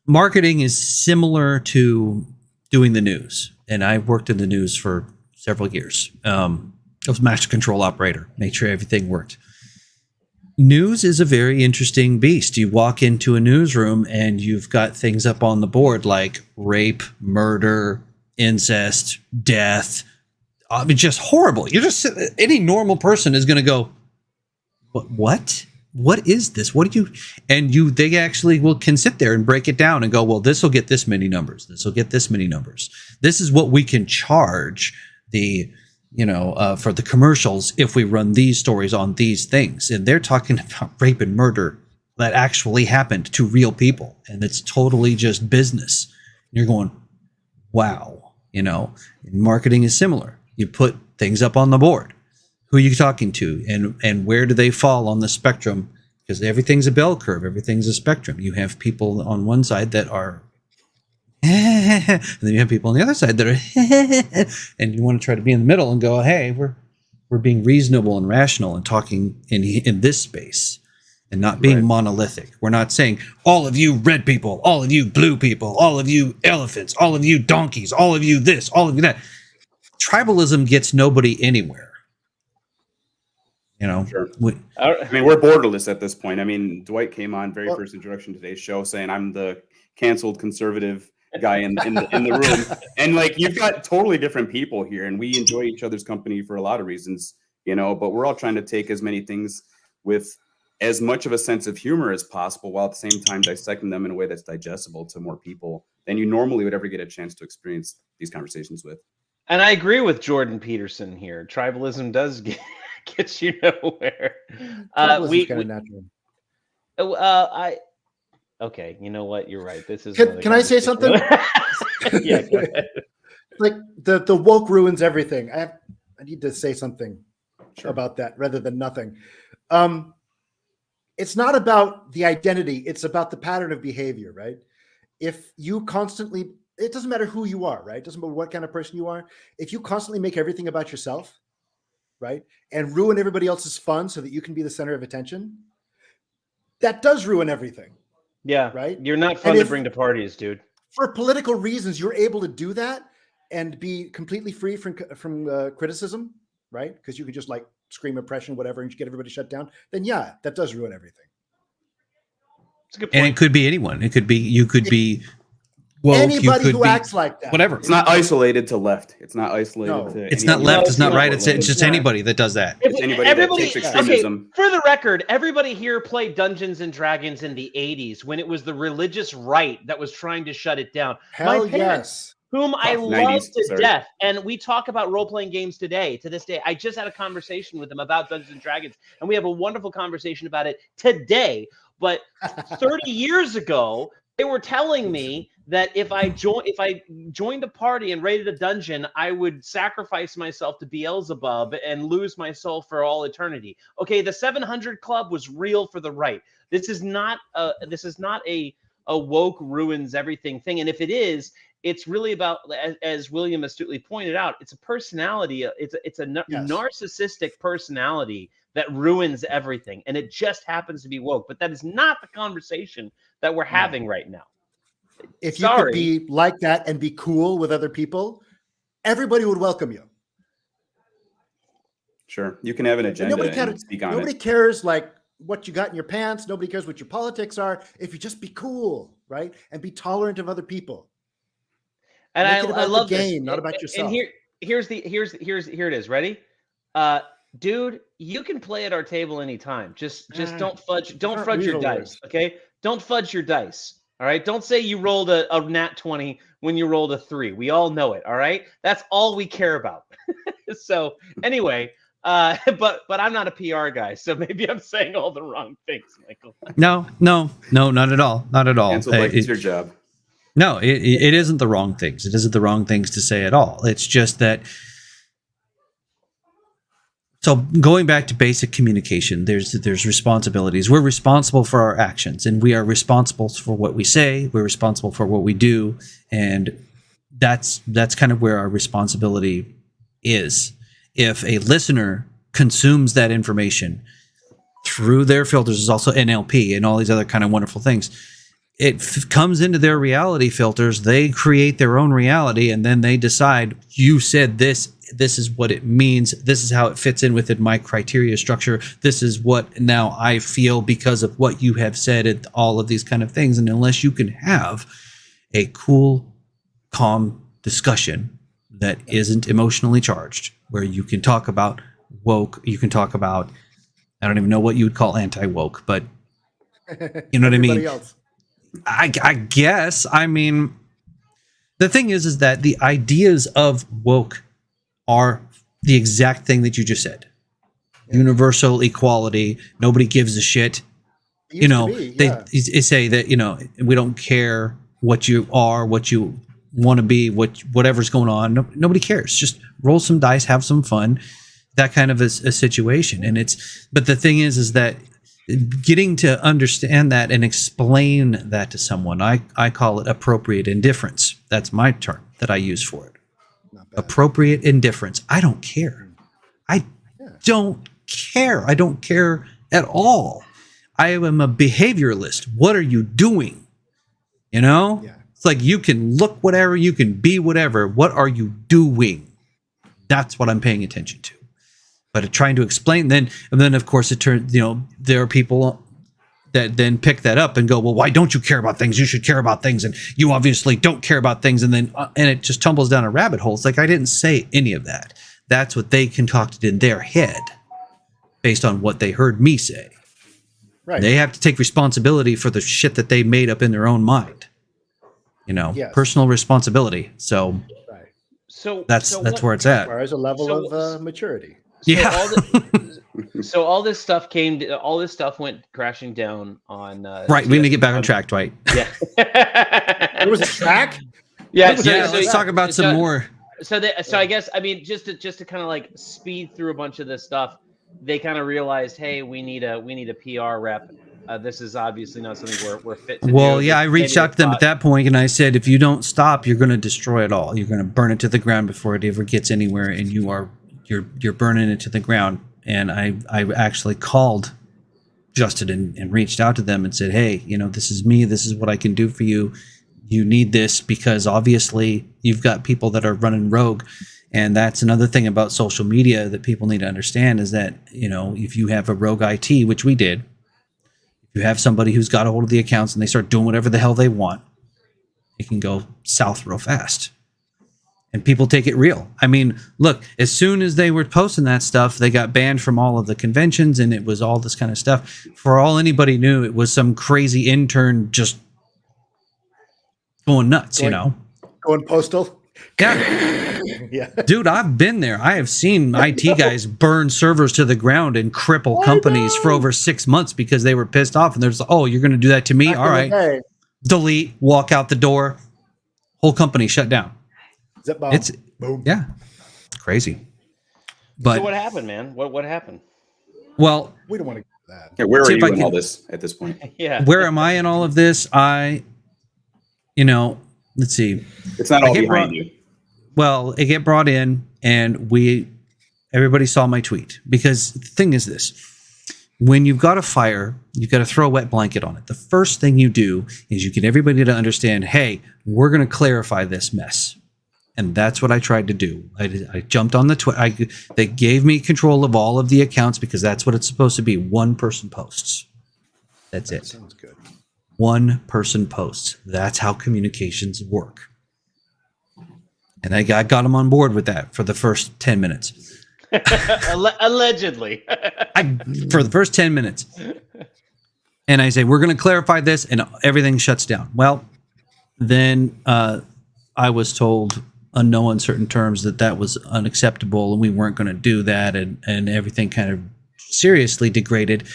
marketing is similar to doing the news, and I worked in the news for several years. I was a master control operator, made sure everything worked. News is a very interesting beast. You walk into a newsroom and you've got things up on the board like rape, murder, incest, death. I mean, just horrible. Any normal person is going to go, what? What is this? What do you? And they actually can sit there and break it down and go, well, this will get this many numbers. This will get this many numbers. This is what we can charge for the commercials if we run these stories on these things. And they're talking about rape and murder that actually happened to real people. And it's totally just business. And you're going, wow, marketing is similar. You put things up on the board. Who are you talking to? And where do they fall on the spectrum? Because everything's a bell curve. Everything's a spectrum. You have people on one side that are and then you have people on the other side that are and you want to try to be in the middle and go, hey, we're being reasonable and rational and talking in this space and not being monolithic. We're not saying all of you red people, all of you blue people, all of you elephants, all of you donkeys, all of you this, all of you that. Tribalism gets nobody anywhere. Sure. We're borderless at this point. I mean, Dwight came on first introduction to today's show saying I'm the canceled conservative guy in the room, and like you've got totally different people here, and we enjoy each other's company for a lot of reasons, but we're all trying to take as many things with as much of a sense of humor as possible, while at the same time dissecting them in a way that's digestible to more people than you normally would ever get a chance to experience these conversations with. And I agree with Jordan Peterson here. Tribalism does get you nowhere. Tribalism kind of natural. Okay, you know what? You're right. This is. Can I say something? Yeah, go ahead. like the woke ruins everything. I need to say something about that rather than nothing. It's not about the identity. It's about the pattern of behavior, right? If you constantly, it doesn't matter who you are, right? It doesn't matter what kind of person you are. If you constantly make everything about yourself, right, and ruin everybody else's fun so that you can be the center of attention, that does ruin everything. Yeah. Right. You're not fun to bring to parties, dude. For political reasons, you're able to do that and be completely free from criticism, right? Because you can just like scream oppression, whatever, and get everybody shut down. Then yeah, that does ruin everything. It's a good point. And it could be anyone. It could be you could be woke, anybody you could who be acts like that. whatever. It's not isolated to left. It's not isolated No. to. It's not any left. other It's not right. political It's just not. anybody that does that. It's anybody that takes extremism. Okay, for the record, everybody here played Dungeons and Dragons in the 80s when it was the religious right that was trying to shut it down. Hell My parents, yes. whom I love 90s, to sorry. death, and we talk about role-playing games to this day. I just had a conversation with them about Dungeons and Dragons, and we have a wonderful conversation about it today. But 30 years ago, they were telling me that if I joined a party and raided a dungeon, I would sacrifice myself to Beelzebub and lose my soul for all eternity. Okay, the 700 Club was real for the right. This is not a woke ruins everything thing. And if it is, it's really about, as William astutely pointed out, it's a personality. It's a narcissistic personality that ruins everything, and it just happens to be woke. But that is not the conversation that we're having right now. If you could be like that and be cool with other people, everybody would welcome you. Sure, you can have an agenda and speak on it. Nobody cares like what you got in your pants. Nobody cares what your politics are. If you just be cool, right, and be tolerant of other people. And I love the game, this. not about yourself. And here it is. Ready? Dude, you can play at our table anytime. Just don't fudge your dice, okay? Don't fudge your dice. All right. Don't say you rolled a nat 20 when you rolled a 3. We all know it. All right. That's all we care about. So anyway, but I'm not a PR guy, so maybe I'm saying all the wrong things, Michael. No, not at all. Not at all. Cancel like it's your job. No, it isn't the wrong things. It isn't the wrong things to say at all. It's just that. So going back to basic communication, there's responsibilities. We're responsible for our actions, and we are responsible for what we say. We're responsible for what we do, and that's kind of where our responsibility is. If a listener consumes that information through their filters, is also NLP and all these other kind of wonderful things. It comes into their reality filters. They create their own reality, and then they decide, you said this. This is what it means. This is how it fits in within my criteria structure. This is what now I feel because of what you have said and all of these kind of things. And unless you can have a cool, calm discussion that isn't emotionally charged, where you can talk about woke, you can talk about, I don't even know what you would call anti-woke, but you know what I mean? Else. I guess. I mean, the thing is that the ideas of woke are the exact thing that you just said. Universal equality. Nobody gives a shit. You know, they say that, you know, we don't care what you are, what you want to be, whatever's going on. Nobody cares. Just roll some dice, have some fun. That kind of a situation. And but the thing is that getting to understand that and explain that to someone, I call it appropriate indifference. That's my term that I use for it. Appropriate indifference. I don't care. I don't care. I don't care at all. I am a behavioralist. What are you doing? You know? Yeah. It's like you can look whatever, you can be whatever. What are you doing? That's what I'm paying attention to. But trying to explain, and then of course it turns, you know, there are people that then pick that up and go, well, why don't you care about things? You should care about things, and you obviously don't care about things, and then and it just tumbles down a rabbit hole. It's like, I didn't say any of that. That's what they concocted in their head based on what they heard me say. Right. They have to take responsibility for the shit that they made up in their own mind. You know, personal responsibility. So, that's where it's at. There's a level of maturity. So all this stuff went crashing down on. Right, we need to get back on track, Dwight. Yeah. There was a track. Yeah. Let's talk about some more So I guess, I mean, just to kind of like speed through a bunch of this stuff, they kind of realized, hey, we need a PR rep. This is obviously not something we're fit to do. Well, yeah, I Maybe reached they out to them thought- at that point, and I said, if you don't stop, you're going to destroy it all. You're going to burn it to the ground before it ever gets anywhere, and you're burning it to the ground. And I actually called Justin and reached out to them and said, hey, this is me. This is what I can do for you. You need this because obviously you've got people that are running rogue. And that's another thing about social media that people need to understand is that, if you have a rogue IT, which we did, if you have somebody who's got a hold of the accounts and they start doing whatever the hell they want, it can go south real fast. And people take it real. I mean, look, as soon as they were posting that stuff, they got banned from all of the conventions and it was all this kind of stuff. For all anybody knew, it was some crazy intern just going nuts, Going postal. Yeah. Yeah. Dude, I've been there. I have seen IT guys burn servers to the ground and cripple companies for over 6 months because they were pissed off. And there's, oh, you're going to do that to me? Back All in the right. day. Delete, walk out the door. Whole company shut down. Zip bomb. It's Boom. yeah, crazy. But So what happened, man? What happened? well, We don't want to get to that. Yeah, where See are if you I in can- all this at this point? Yeah. where am I in all of this? Let's see. It's not I all get behind brought- you. Well, it get brought in, and everybody saw my tweet because the thing is this: when you've got a fire, you've got to throw a wet blanket on it. The first thing you do is you get everybody to understand, hey, we're going to clarify this mess. And that's what I tried to do. I jumped on the they gave me control of all of the accounts because that's what it's supposed to be. One person posts. That's That it. sounds good. One person posts. That's how communications work. And I got them on board with that for the first 10 minutes. Allegedly. For the first 10 minutes. And I say, we're going to clarify this, and everything shuts down. Well, then I was told on no uncertain terms that was unacceptable and we weren't going to do that, and everything kind of seriously degraded,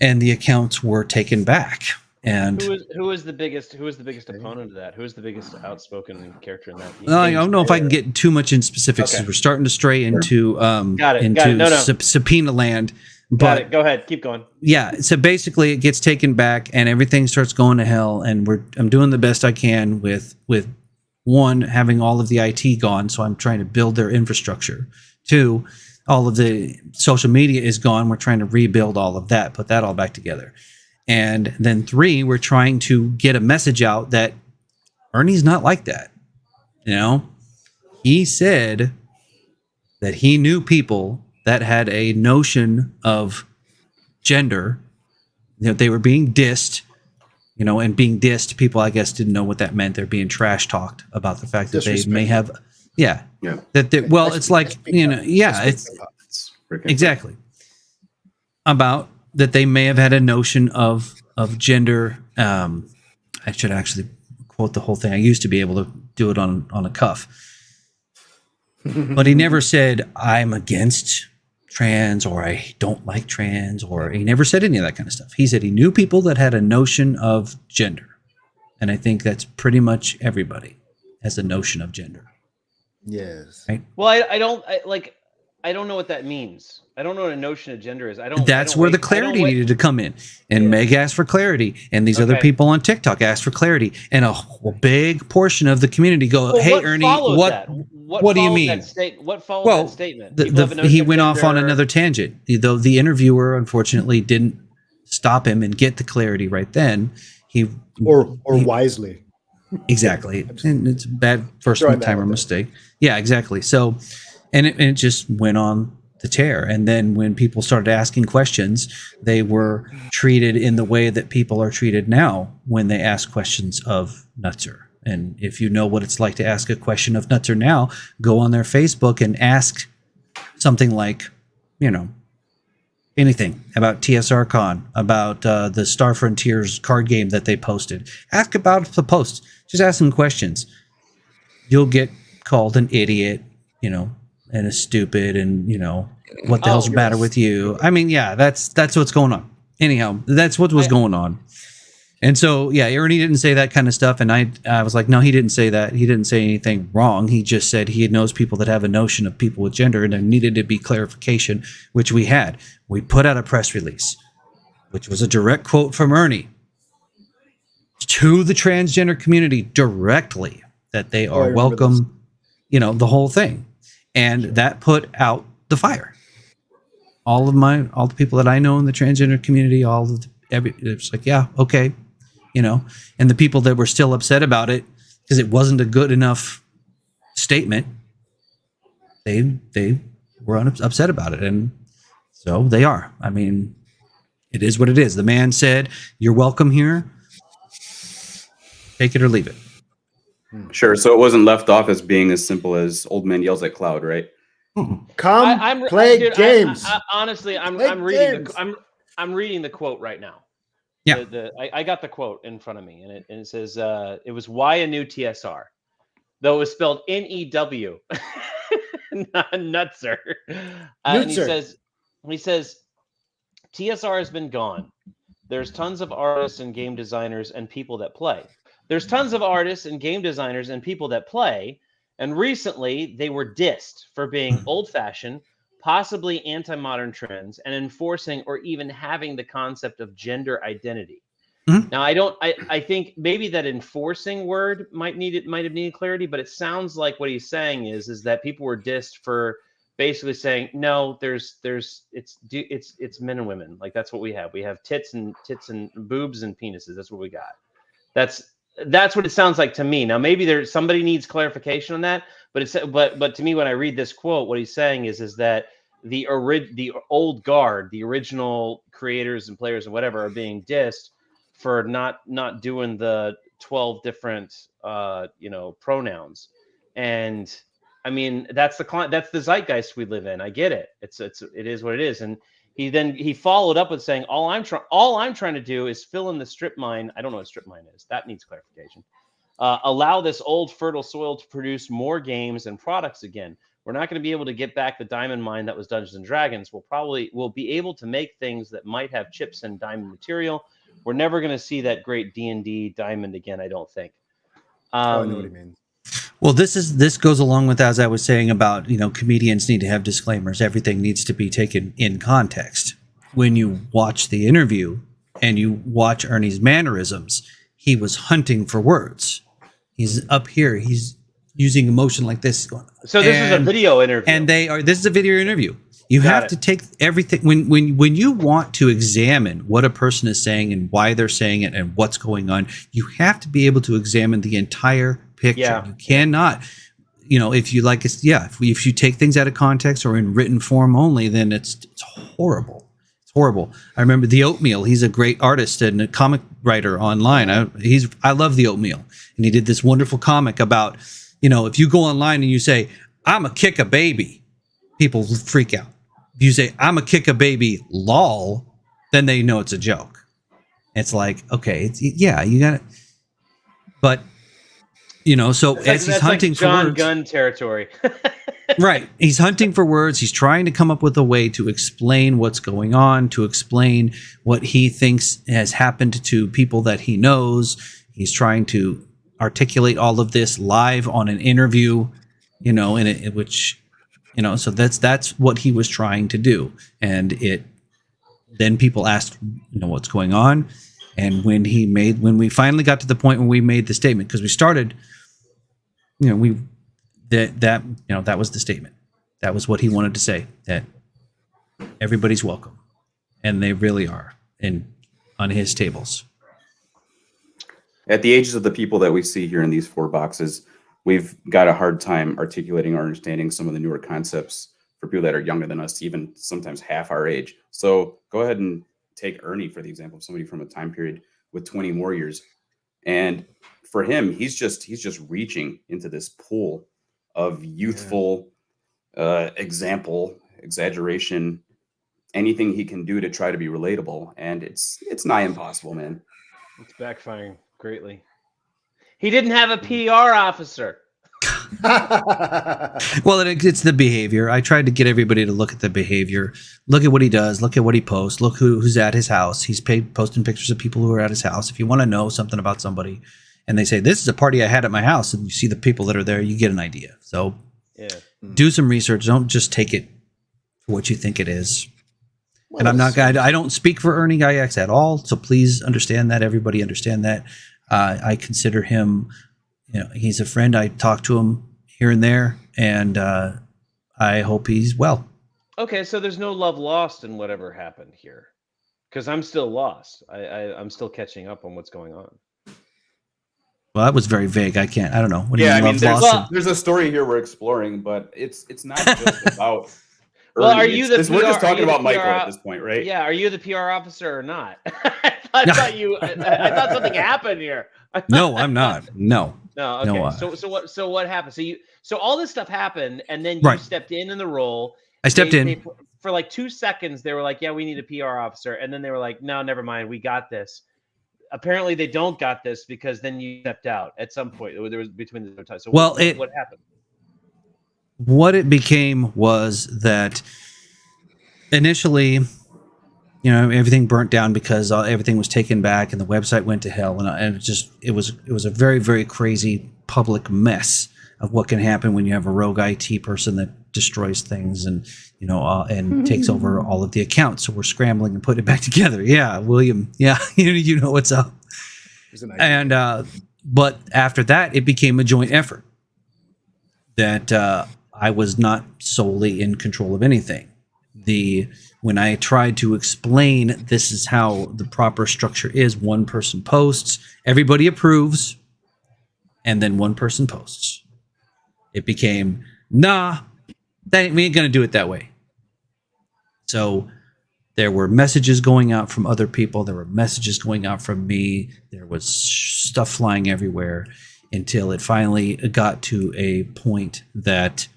and the accounts were taken back. And who was the biggest opponent of that? Who was the biggest outspoken character in that? I don't know if I can get too much in specifics. Okay. We're starting to stray into Got it. into No. subpoena land. Got But it. Go ahead. Keep going. yeah, so basically it gets taken back and everything starts going to hell. And I'm doing the best I can with one, having all of the IT gone, so I'm trying to build their infrastructure. Two, all of the social media is gone. We're trying to rebuild all of that, put that all back together. And then three, we're trying to get a message out that Ernie's not like that. He said that he knew people that had a notion of gender. They were being dissed, and being dissed, people, I guess, didn't know what that meant. They're being trash talked about the fact that they may have, Yeah. it's like, it's It's freaking exactly about that they may have had a notion of gender. I should actually quote the whole thing. I used to be able to do it on a cuff, but he never said I'm against trans or I don't like trans, or he never said any of that kind of stuff. He said he knew people that had a notion of gender, and I think that's pretty much everybody has a notion of gender. Yes. Right. Well, I don't know what that means. I don't know what a notion of gender is. That's where the clarity needed to come in. And Meg asked for clarity, and these other Okay. people on TikTok asked for clarity, and a big portion of the community go, Well, "Hey, what Ernie, followed what that? What do you followed mean?" What followed Well, that statement? People have a notion he of went off on gender. another tangent. Though the interviewer unfortunately didn't stop him and get the clarity right then. Or wisely. Exactly. And it's a bad first Throwing that timer out there. mistake. Yeah, exactly. So, and it just went on the tear. And then when people started asking questions, they were treated in the way that people are treated now when they ask questions of Nutzer. And if you know what it's like to ask a question of Nutzer now, go on their Facebook and ask something like, anything about TSR Con, about the Star Frontiers card game that they posted. Ask about the post. Just ask them questions. You'll get called an idiot, and a stupid, and what the hell's the matter with you? I mean, yeah, that's what's going on. Anyhow, that's what was going on. And so, yeah, Ernie didn't say that kind of stuff. And I was like, no, he didn't say that. He didn't say anything wrong. He just said he knows people that have a notion of people with gender and there needed to be clarification, which we had. We put out a press release, which was a direct quote from Ernie to the transgender community directly, that they Oh, I are remember this. welcome, the whole thing. And that put out the fire. All the people that I know in the transgender community, it's like, yeah, okay. And the people that were still upset about it because it wasn't a good enough statement, they were upset about it. And so they are. I mean, it is what it is. The man said, you're welcome here. Take it or leave it. Sure. So it wasn't left off as being as simple as old man yells at cloud, right? Play games. Honestly, I'm reading the quote right now. Yeah. I got the quote in front of me, and it says, it was why a new TSR, though it was spelled N-E-W, Nutzer. And he says, TSR has been gone. There's tons of artists and game designers and people that play. There's tons of artists and game designers and people that play, and recently they were dissed for being old-fashioned, possibly anti-modern trends, and enforcing or even having the concept of gender identity. Mm-hmm. Now, I think maybe that enforcing word might have needed clarity, but it sounds like what he's saying is that people were dissed for basically saying, no, it's men and women. Like, that's what we have. We have tits and boobs and penises. That's what we got. That's what it sounds like to me. Now, maybe somebody needs clarification on that, but to me, when I read this quote, what he's saying is that the old guard, the original creators and players and whatever, are being dissed for not doing the 12 different pronouns. And I mean, that's the zeitgeist we live in. I get it. It is what it is. And he followed up with saying, all I'm trying to do is fill in the strip mine. I don't know what strip mine is. That needs clarification. Allow this old fertile soil to produce more games and products again. We're not going to be able to get back the diamond mine that was Dungeons and Dragons. We'll be able to make things that might have chips and diamond material. We're never going to see that great D&D diamond again, I don't think. I know what he means. Well, this goes along with, as I was saying about, comedians need to have disclaimers. Everything needs to be taken in context. When you watch the interview and you watch Ernie's mannerisms, he was hunting for words. He's up here. He's using emotion like this. So this is a video interview. And this is a video interview. You have to take everything when you want to examine what a person is saying and why they're saying it and what's going on, you have to be able to examine the entire picture. Yeah. You cannot, if you like, if you take things out of context or in written form only, then it's horrible. It's horrible. I remember the Oatmeal. He's a great artist and a comic writer online. I love the Oatmeal, and he did this wonderful comic about, if you go online and you say, "I'm a kick a baby," people freak out. If you say, "I'm a kick a baby, lol," then they know it's a joke. It's like, okay, you got it, but. So as he's hunting for words, John Gunn territory, right? He's hunting for words. He's trying to come up with a way to explain what's going on, to explain what he thinks has happened to people that he knows. He's trying to articulate all of this live on an interview, so that's what he was trying to do. And then people asked, what's going on. And when we finally got to the point when we made the statement, because we started, that was the statement. That was what he wanted to say, that everybody's welcome. And they really are on his tables. At the ages of the people that we see here in these 4 boxes, we've got a hard time articulating or understanding some of the newer concepts for people that are younger than us, even sometimes half our age. So go ahead and take Ernie for the example of somebody from a time period with 20 more years. And for him, he's just reaching into this pool of youthful exaggeration, anything he can do to try to be relatable. And it's nigh impossible, man. It's backfiring greatly. He didn't have a PR officer. Well, it's the behavior. I tried to get everybody to look at the behavior, look at what he does, look at what he posts, look who's at his house. He's posting pictures of people who are at his house. If you want to know something about somebody and they say, this is a party I had at my house, and you see the people that are there, you get an idea. So do some research. Don't just take it for what you think it is. Well, and I don't speak for Ernie Gayax at all. So please understand that. Everybody understand that. I consider him, he's a friend. I talk to him here and there, and I hope he's well. Okay, so there's no love lost in whatever happened here, because I'm still lost. I'm still catching up on what's going on. Well, that was very vague. I don't know. What do you mean, love there's, lost? There's a story here we're exploring, but it's not just about. Well, are you the PR, we're just talking about PR, Michael at this point, right? Yeah, are you the PR officer or not? I thought something happened here. No, I'm not. No. No. Okay. No, so what happened? So all this stuff happened, and then you stepped in the role. I stepped in for like 2 seconds. They were like, "Yeah, we need a PR officer," and then they were like, "No, never mind. We got this." Apparently, they don't got this because then you stepped out at some point. There was between the times. So what happened? What it became was that initially, everything burnt down because everything was taken back and the website went to hell, and it was a very, very crazy public mess of what can happen when you have a rogue IT person that destroys things and and takes over all of the accounts. So we're scrambling and putting it back together. Yeah, William. Yeah, you know what's up. And but after that, it became a joint effort that I was not solely in control of anything. When I tried to explain this is how the proper structure is, one person posts, everybody approves, and then one person posts. It became, we ain't gonna do it that way. So there were messages going out from other people. There were messages going out from me. There was stuff flying everywhere until it finally got to a point that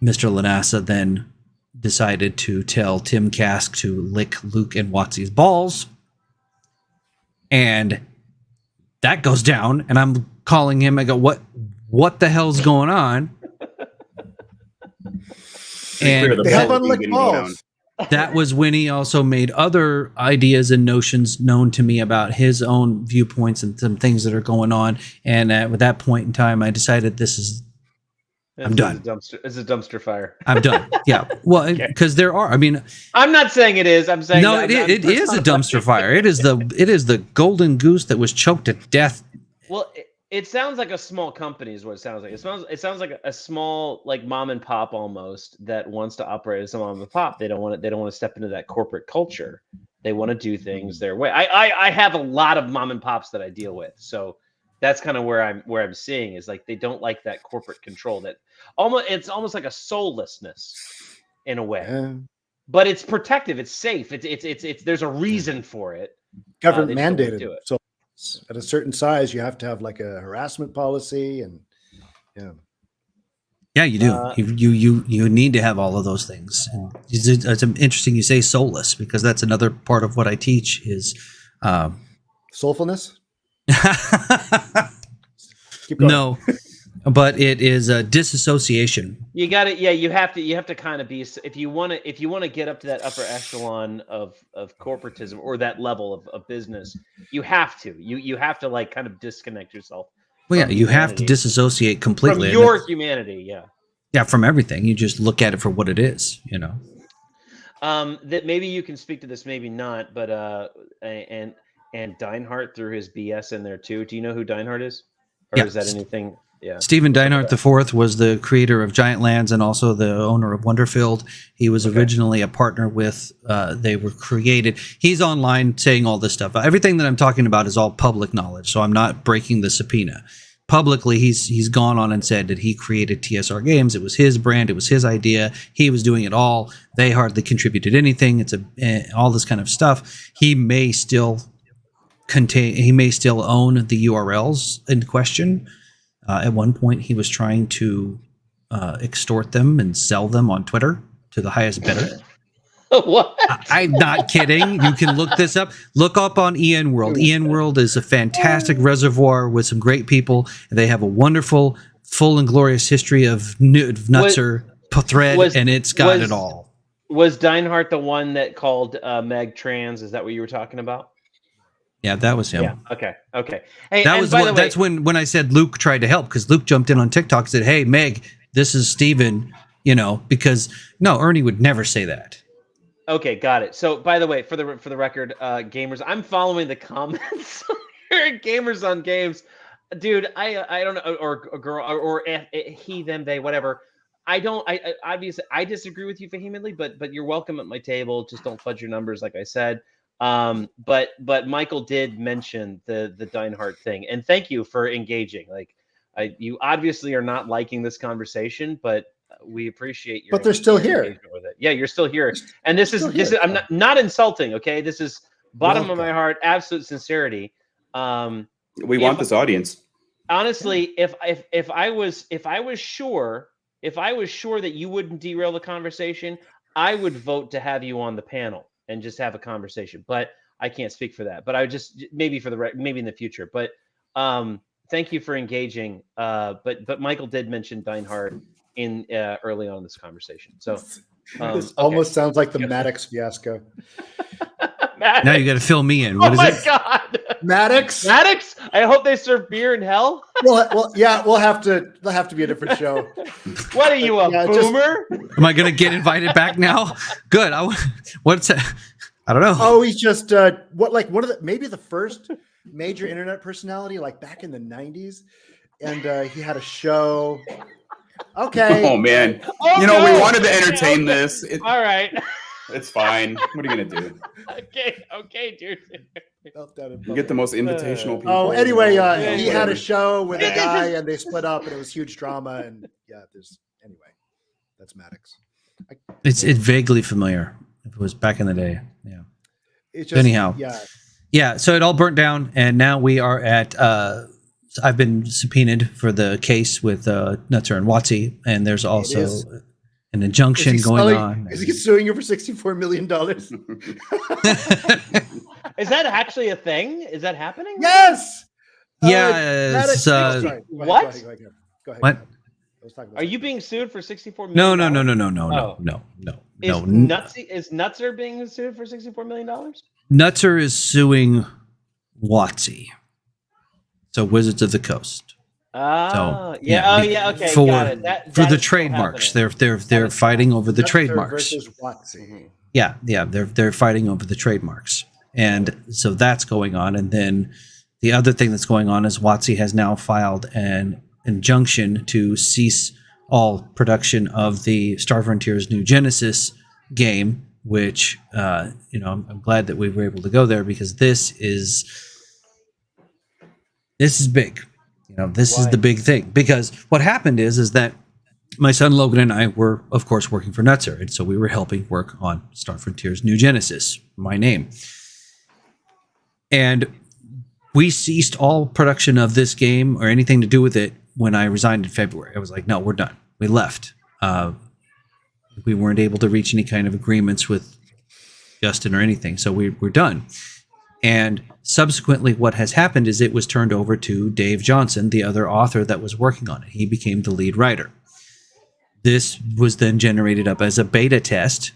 Mr. Lanassa then decided to tell Tim Kask to lick Luke and Watsy's balls. And that goes down, and I'm calling him. I go, what the hell's going on? And they have unlicked balls. That was when he also made other ideas and notions known to me about his own viewpoints and some things that are going on. And at that point in time, I decided I'm done. It's a dumpster fire. I'm done. Yeah. Well, because there are. I mean, I'm not saying it is. I'm saying no. It is a dumpster fire. It is the golden goose that was choked to death. Well, it sounds like a small company is what it sounds like. It sounds like a small, like, mom and pop almost that wants to operate as a mom and pop. They don't want to step into that corporate culture. They want to do things their way. I have a lot of mom and pops that I deal with, so that's kind of where I'm seeing is like they don't like that corporate control. That it's almost like a soullessness in a way, but it's protective. It's safe. It's there's a reason for it. Government mandated. So at a certain size, you have to have like a harassment policy, and yeah, you do. You need to have all of those things. And it's interesting you say soulless, because that's another part of what I teach is soulfulness. No, but it is a disassociation. You got it. Yeah, you have to kind of be, if you want to get up to that upper echelon of corporatism or that level of business, you have to like kind of disconnect yourself. Well, yeah, you have to disassociate completely from your humanity. Yeah, from everything. You just look at it for what it is. That maybe you can speak to this, maybe not, but and Deinhardt threw his BS in there too. Do you know who Deinhardt is? Or is that anything? Yeah. Stephen Deinhardt IV was the creator of Giant Lands and also the owner of Wonderfield. He was originally a partner with, they were created. He's online saying all this stuff. Everything that I'm talking about is all public knowledge, so I'm not breaking the subpoena. Publicly, he's gone on and said that he created TSR Games. It was his brand. It was his idea. He was doing it all. They hardly contributed anything. It's all this kind of stuff. He may still own the URLs in question. At one point, he was trying to extort them and sell them on Twitter to the highest bidder. What? I'm not kidding. You can look this up. Look up on EN World. EN World is a fantastic reservoir with some great people. They have a wonderful full and glorious history of Nutzer thread, and it's got it all. Was Deinhardt the one that called Meg trans? Is that what you were talking about? Yeah, that was him. Yeah. Okay. Hey, that was that's when I said Luke tried to help, because Luke jumped in on TikTok and said, "Hey, Meg, this is Steven," because no, Ernie would never say that. Okay, got it. So, by the way, for the record, gamers, I'm following the comments here. Gamers on games, dude. I don't know, or a girl, or he, them, they, whatever. I obviously I disagree with you vehemently, but you're welcome at my table. Just don't fudge your numbers, like I said. But Michael did mention the Deinhardt thing, and thank you for engaging. Like, you obviously are not liking this conversation, but we appreciate your. But they're still here. With it. Yeah, you're still here, and this is I'm not insulting. Okay, this is bottom of my heart, absolute sincerity. We want this audience. Honestly, if I was sure that you wouldn't derail the conversation, I would vote to have you on the panel and just have a conversation. But I can't speak for that. But I would just maybe in the future. But thank you for engaging. But Michael did mention Deinhardt in early on in this conversation. So this almost sounds like the Maddox fiasco. Maddox. Now you got to fill me in. What is it? Oh my God, Maddox. I hope they serve beer in hell. Well, yeah, there'll have to be a different show. What are you, a boomer? Am I going to get invited back now? Good. What's that? I don't know. Oh, he's just one of the first major internet personality, like back in the 90s, and he had a show. Okay. Oh man. Oh, we wanted to entertain this. All right. It's fine. What are you gonna do? Okay, dude. You get the most invitational people. Oh, anyway, he had a show with a guy, and they split up, and it was huge drama. And that's Maddox. It's vaguely familiar. If it was back in the day, yeah. Anyhow, yeah. So it all burnt down, and now we are at. I've been subpoenaed for the case with Nutzer and Watsy, and there's also an injunction going on. Is he suing you for $64 million? Is that actually a thing? Is that happening? Yes. Yeah. What? Go ahead. What? Are you being sued for $64 million? No. Is Nutzer being sued for $64 million? Nutzer is suing Watsy. So Wizards of the Coast. Okay, for the is trademarks. They're fighting over the trademarks. Watsy. Yeah, they're fighting over the trademarks. And so that's going on. And then the other thing that's going on is Watsy has now filed an injunction to cease all production of the Star Frontiers New Genesis game, which I'm glad that we were able to go there, because this is big. This is the big thing, because what happened is that my son Logan and I were, of course, working for Nutzer, and so we were helping work on Star Frontiers New Genesis, my name. And we ceased all production of this game or anything to do with it when I resigned in February. I was like, no, we're done. We left. We weren't able to reach any kind of agreements with Justin or anything, so we're done. And subsequently, what has happened is it was turned over to Dave Johnson, the other author that was working on it. He became the lead writer. This was then generated up as a beta test,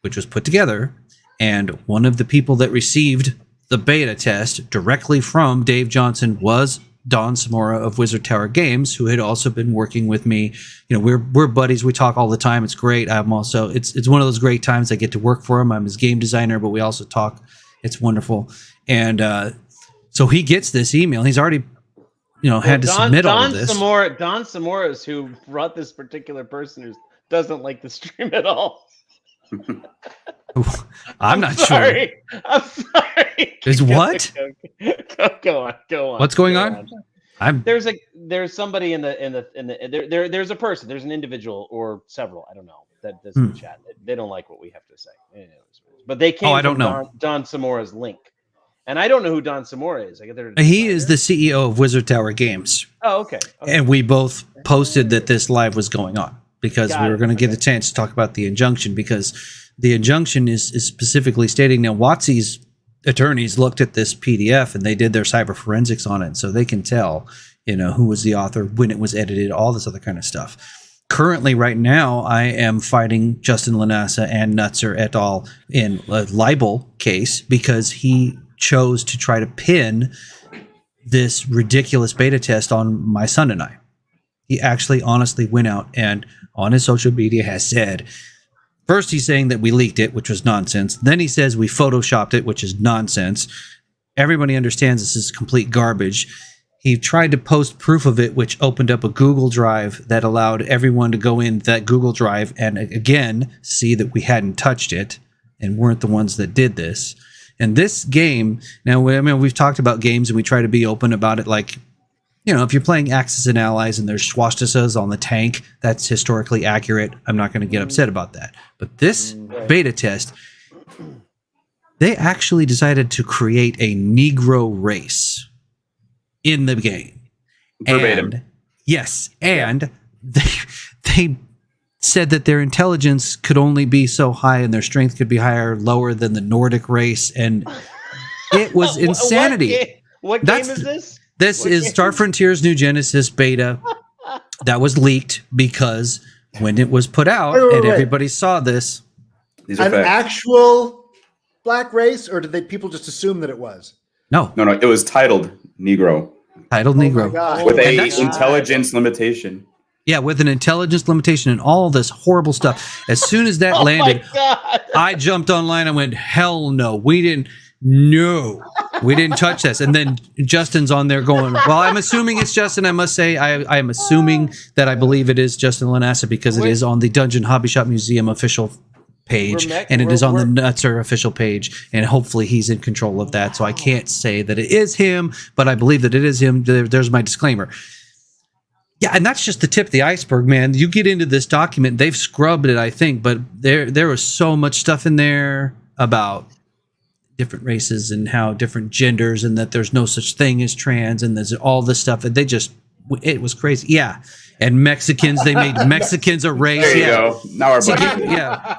which was put together. And one of the people that received the beta test directly from Dave Johnson was Don Samora of Wizard Tower Games, who had also been working with me. We're buddies. We talk all the time. It's great. It's one of those great times I get to work for him. I'm his game designer, but we also talk. It's wonderful. And so he gets this email. He's already, had to submit all of this. Don Samora is who brought this particular person who doesn't like the stream at all. I'm not sure. I'm sorry. Is what? Go on. What's going on? There's somebody in the there's a person, there's an individual or several, I don't know, that does the chat. They don't like what we have to say. But they came from Don Samora's link. And I don't know who Don Samora is. He is the CEO of Wizard Tower Games. Oh, okay. And we both posted that this live was going on because we were going to get a chance to talk about the injunction, because the injunction is specifically stating now Watsy's attorneys looked at this PDF and they did their cyber forensics on it. So they can tell, who was the author, when it was edited, all this other kind of stuff. Currently, right now, I am fighting Justin Lanassa and Nutzer et al. In a libel case because he chose to try to pin this ridiculous beta test on my son and I. He actually honestly went out and on his social media has said, first he's saying that we leaked it, which was nonsense. Then he says we photoshopped it, which is nonsense. Everybody understands this is complete garbage. He tried to post proof of it, which opened up a Google Drive that allowed everyone to go in that Google Drive and again see that we hadn't touched it and weren't the ones that did this. And this game, now, I mean, we've talked about games and we try to be open about it. Like, if you're playing Axis and Allies and there's swastikas on the tank, that's historically accurate. I'm not going to get upset about that. But this beta test, they actually decided to create a Negro race in the game. Verbatim. And, yes. And they said that their intelligence could only be so high and their strength could be higher, lower than the Nordic race. And it was insanity. What game is this? This is Star Frontiers New Genesis beta that was leaked because when it was put out and everybody saw this. These are an facts. actual black race, or did people just assume that it was? No. No, it was titled Negro. Titled Negro. With And a intelligence limitation. Yeah, with an intelligence limitation and all this horrible stuff. As soon as that landed, I jumped online and went, hell no. We didn't touch this. And then Justin's on there going, well, I'm assuming it's Justin. I must say, I am assuming that I believe it is Justin Lanassa because it is on the Dungeon Hobby Shop Museum official page and it is on the Nutzer official page. And hopefully he's in control of that. So I can't say that it is him, but I believe that it is him. There's my disclaimer. Yeah, and that's just the tip of the iceberg, man. You get into this document, they've scrubbed it, I think, but there was so much stuff in there about different races and how different genders and that there's no such thing as trans and there's all this stuff. And it was crazy. Yeah. And Mexicans, they made Mexicans a race. There you go. Now our buddy.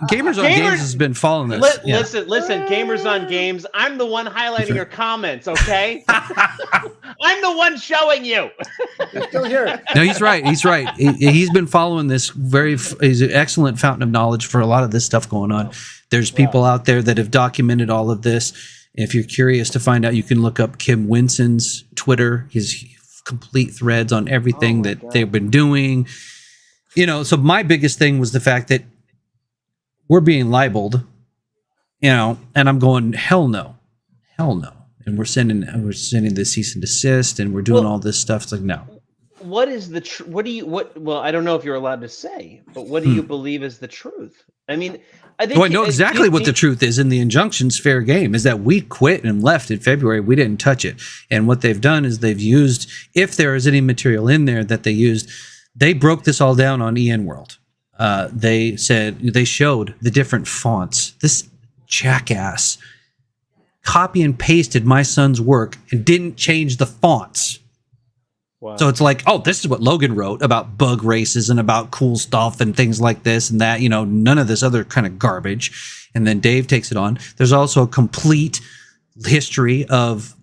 Gamers on Games has been following this. Listen, Gamers on Games. I'm the one highlighting your comments, okay? I'm the one showing you. You're still here. No, he's right. He's been following this he's an excellent fountain of knowledge for a lot of this stuff going on. There's people out there that have documented all of this. If you're curious to find out, you can look up Kim Winson's Twitter, his complete threads on everything that they've been doing. So my biggest thing was the fact that we're being libeled, and I'm going, hell no. And we're sending the cease and desist and we're doing all this stuff. It's like, no. What is the well, I don't know if you're allowed to say, but what do you believe is the truth? I mean, I think I know exactly what the truth is in the injunctions fair game is that we quit and left in February. We didn't touch it. And what they've done is they've used, if there is any material in there that they used, they broke this all down on EN World. They showed the different fonts. This jackass copy and pasted my son's work and didn't change the fonts. Wow. So it's like, oh, this is what Logan wrote about bug races and about cool stuff and things like this and that, none of this other kind of garbage. And then Dave takes it on. There's also a complete history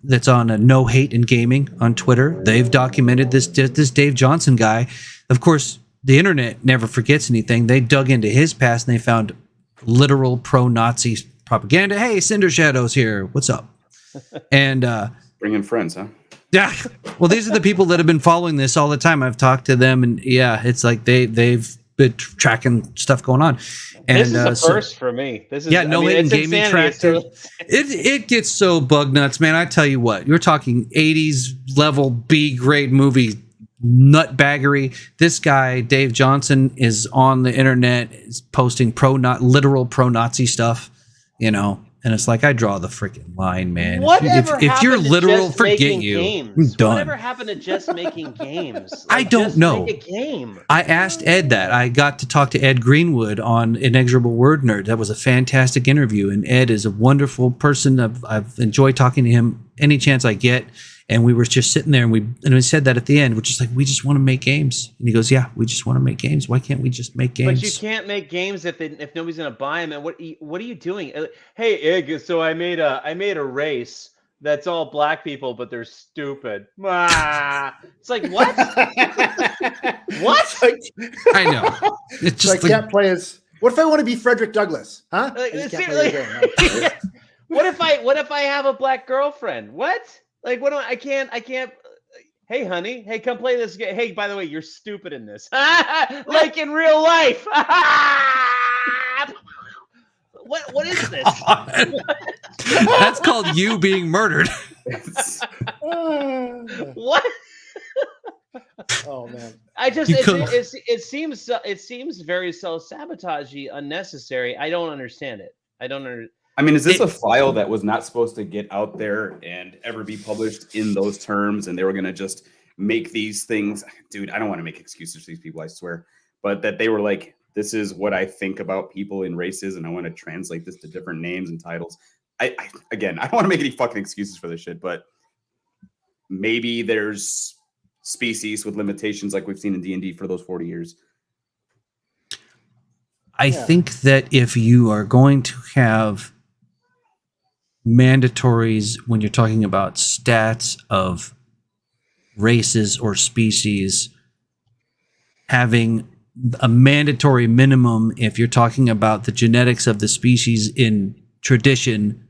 that's on a No Hate in Gaming on Twitter. They've documented this Dave Johnson guy. Of course, the internet never forgets anything. They dug into his past and they found literal pro-Nazi propaganda. Hey, Cinder Shadows here. What's up? And bring in friends, huh? Yeah. Well, these are the people that have been following this all the time. I've talked to them, and it's like they've been tracking stuff going on. And this is a first for me. This is No Hate in Gaming track. It gets so bug nuts, man. I tell you what, you're talking 80s level B grade movie nutbaggery. This guy Dave Johnson is on the internet, is posting literal pro-Nazi stuff, And it's like, I draw the freaking line, man. If you're literal, forget you. I'm done. Whatever happened to just making games? I don't know. Make a game. I asked Ed that. I got to talk to Ed Greenwood on Inexorable Word Nerd. That was a fantastic interview. And Ed is a wonderful person. I've enjoyed talking to him any chance I get. And we were just sitting there and we said that at the end, which is like, we just want to make games. And he goes, yeah, we just want to make games. Why can't we just make games? But you can't make games if nobody's going to buy them. And what are you doing? Hey, Ig, so I made a race that's all black people, but they're stupid. Ah, it's like what? What? It's like, I know. It's so I just like, can't play as. What if I want to be Frederick Douglass? Huh? Like, I just can't play seriously- the game. No. What if I have a black girlfriend? What? Like what do I can't hey honey, hey come play this game. Hey, by the way, you're stupid in this. Like in real life. What is this? that's called you being murdered. What? Oh man. I just You couldn't- it seems very self-sabotagey, unnecessary. I don't understand it. I don't understand. I mean, is this a file that was not supposed to get out there and ever be published in those terms? And they were going to just make these things, dude, I don't want to make excuses for these people, I swear, but that they were like, this is what I think about people in races. And I want to translate this to different names and titles. Again, I don't want to make any fucking excuses for this shit, but maybe there's species with limitations like we've seen in D&D for those 40 years. I think that if you are going to have mandatories when you're talking about stats of races or species, having a mandatory minimum if you're talking about the genetics of the species in tradition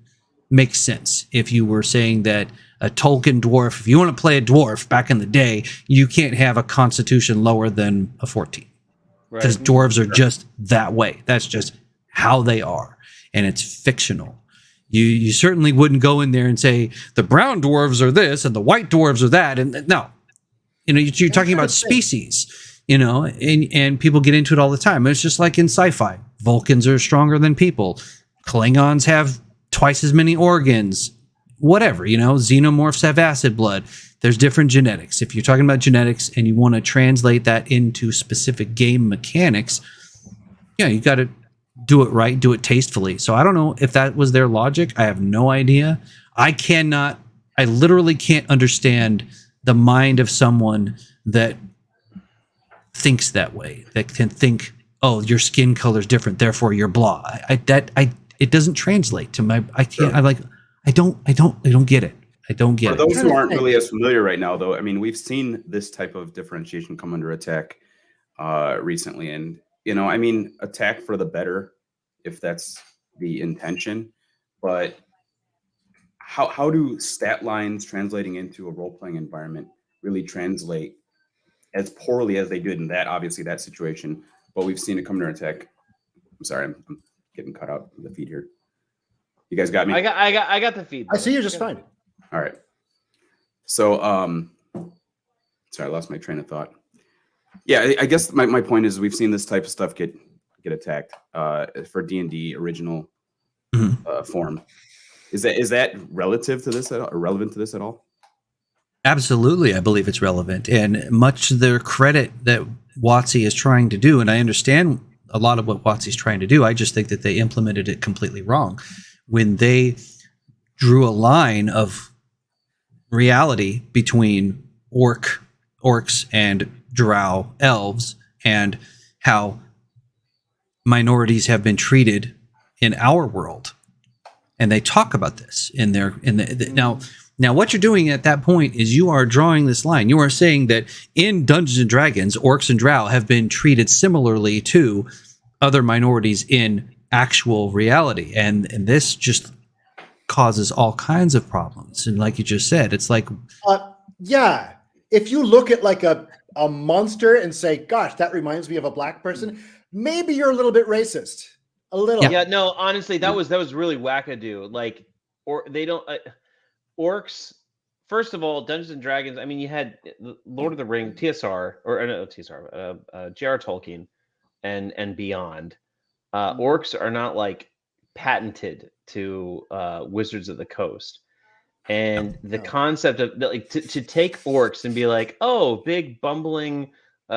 makes sense. If you were saying that a Tolkien dwarf, if you want to play a dwarf back in the day, you can't have a constitution lower than a 14. Because dwarves are just that way. That's just how they are. And it's fictional. You certainly wouldn't go in there and say the brown dwarves are this and the white dwarves are that. And no, you're talking about species, and people get into it all the time. It's just like in sci-fi. Vulcans are stronger than people. Klingons have twice as many organs. Whatever, xenomorphs have acid blood. There's different genetics. If you're talking about genetics and you want to translate that into specific game mechanics, you got to do it right, do it tastefully. So I don't know if that was their logic. I have no idea. I literally can't understand the mind of someone that thinks that way, that can think, oh, your skin color is different, therefore you're blah. It doesn't translate to my, I can't, I don't get it. I don't get For it. those who aren't really as familiar right now, though, I mean, we've seen this type of differentiation come under attack recently. And, attack for the better, if that's the intention. But how do stat lines translating into a role-playing environment really translate as poorly as they did in that situation? But we've seen it come under attack. I'm sorry, I'm getting cut out of the feed here. You guys got me? I got the feed. I see you just fine. All right. So, sorry, I lost my train of thought. Yeah, I guess my point is we've seen this type of stuff get attacked for D&D original form. Is that relative to this at all, or relevant to this at all? Absolutely, I believe it's relevant, and much to their credit that WotC is trying to do, and I understand a lot of what WotC is trying to do. I just think that they implemented it completely wrong when they drew a line of reality between orcs and drow elves, and how minorities have been treated in our world, and they talk about this now what you're doing at that point is you are drawing this line. You are saying that in Dungeons and Dragons, orcs and drow have been treated similarly to other minorities in actual reality, and this just causes all kinds of problems. And like you just said, it's like if you look at like a monster and say, gosh, that reminds me of a black person, maybe you're a little bit racist. A little. Yeah, no, honestly, that was really wackadoo. Like, or they don't orcs. First of all, Dungeons and Dragons. I mean, you had Lord of the Ring, TSR, or no, TSR, J.R. Tolkien, and beyond. Orcs are not like patented to Wizards of the Coast, and the concept of like to take orcs and be like, oh, big bumbling,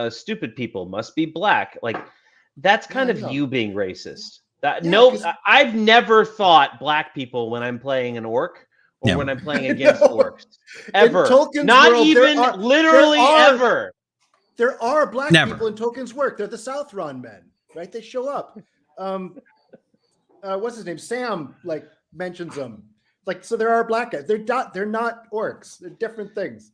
stupid people must be black. Like that's kind of you being racist. I've never thought black people when I'm playing an orc or when I'm playing against orcs ever. Not world, even literally ever. There are black people in Tolkien's work. They're the Southron men, right? They show up. What's his name? Sam mentions them. Like, so there are black guys. They're not orcs. They're different things.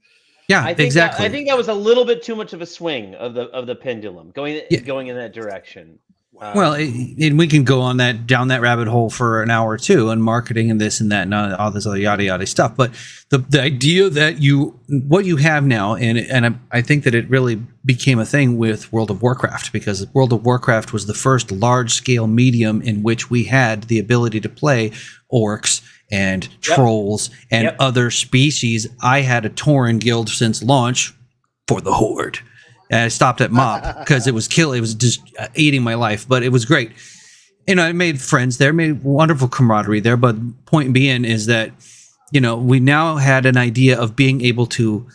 Yeah, I think exactly. I think that was a little bit too much of a swing of the pendulum going in that direction. Well, and we can go on down that rabbit hole for an hour or two, and marketing and this and that and all this other yada yada stuff. But the idea that what you have now, and I think that it really became a thing with World of Warcraft, because World of Warcraft was the first large scale medium in which we had the ability to play orcs and trolls and other species. I had a Tauren guild since launch for the Horde. And I stopped at Mob because it was just eating my life, but it was great. I made friends there, made wonderful camaraderie there. But point being is that, we now had an idea of being able to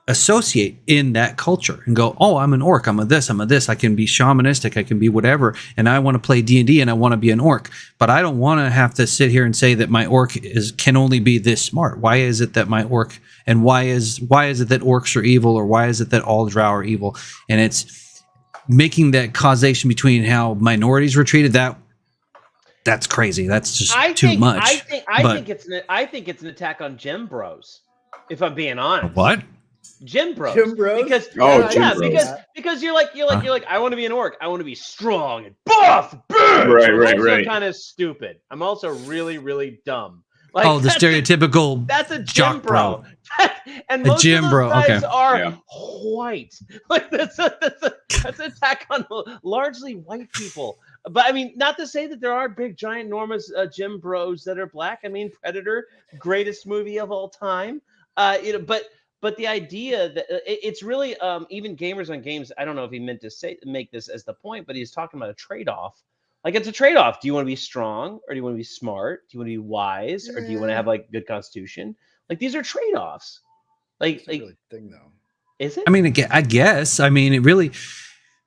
associate in that culture and go, oh, I'm an orc, I'm a this, I can be shamanistic, I can be whatever, and I want to play D&D and I want to be an orc, but I don't want to have to sit here and say that my orc can only be this smart. Why is it that my orc, and why is it that orcs are evil, or why is it that all drow are evil? And it's making that causation between how minorities were treated. That's crazy. That's just too much. I think it's an attack on gym bros, if I'm being honest. What? Gym bros. Because Gym bros. because you're like I want to be an orc. I want to be strong and buff. Right. Kind of stupid. I'm also really, really dumb. Like, the stereotypical. That's a gym bro. And most gym of those guys are white. Like that's an attack on largely white people. But I mean, not to say that there are big, giant, enormous gym bros that are black. I mean, Predator, greatest movie of all time. But the idea that it's really even Gamers on Games. I don't know if he meant to make this as the point, but he's talking about a trade-off. Like, it's a trade-off. Do you want to be strong, or do you want to be smart? Do you want to be wise, or do you want to have like good constitution? Like, these are trade-offs. Like really thing though. Is it? I mean, I guess. I mean, it really.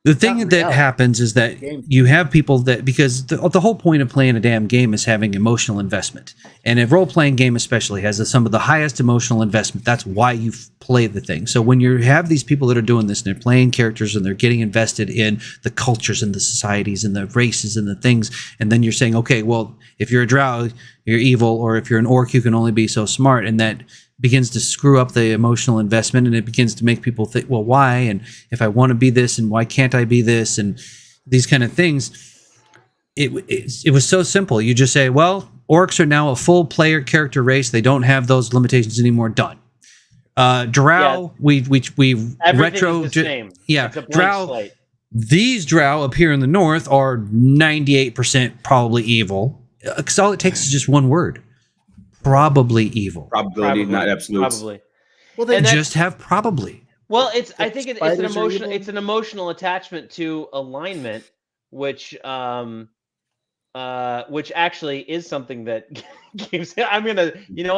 The thing that happens is that you have people that, because the whole point of playing a damn game is having emotional investment. And a role-playing game especially has some of the highest emotional investment. That's why you play the thing. So when you have these people that are doing this and they're playing characters and they're getting invested in the cultures and the societies and the races and the things, and then you're saying, okay, well, if you're a drow, you're evil, or if you're an orc, you can only be so smart, and that begins to screw up the emotional investment, and it begins to make people think, well, why? And if I want to be this, and why can't I be this? And these kind of things. It was so simple. You just say, well, orcs are now a full player character race. They don't have those limitations anymore. Done. Drow, we retro. Is the same. Yeah, it's a blank drow. slate. These drow up here in the north are 98% probably evil. Because all it takes is just one word. Probably evil. Probability, not absolute. Probably. Well, they just have probably. Well, I think it's an spiders are emotional. evil? It's an emotional attachment to alignment, which actually is something that games. I'm gonna,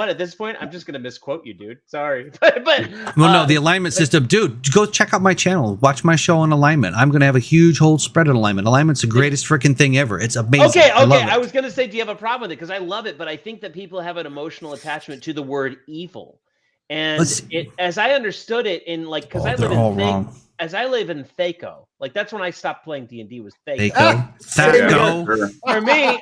at this point, I'm just gonna misquote you, dude. Sorry, but well, no, the alignment system, dude. Go check out my channel. Watch my show on alignment. I'm gonna have a huge whole spread on alignment. Alignment's the greatest freaking thing ever. It's amazing. Okay. I was gonna say, do you have a problem with it? Because I love it, but I think that people have an emotional attachment to the word evil, and as I understood it, because I live in wrong. As I live in Thaco, like that's when I stopped playing D&D was Thaco. Thaco. For me,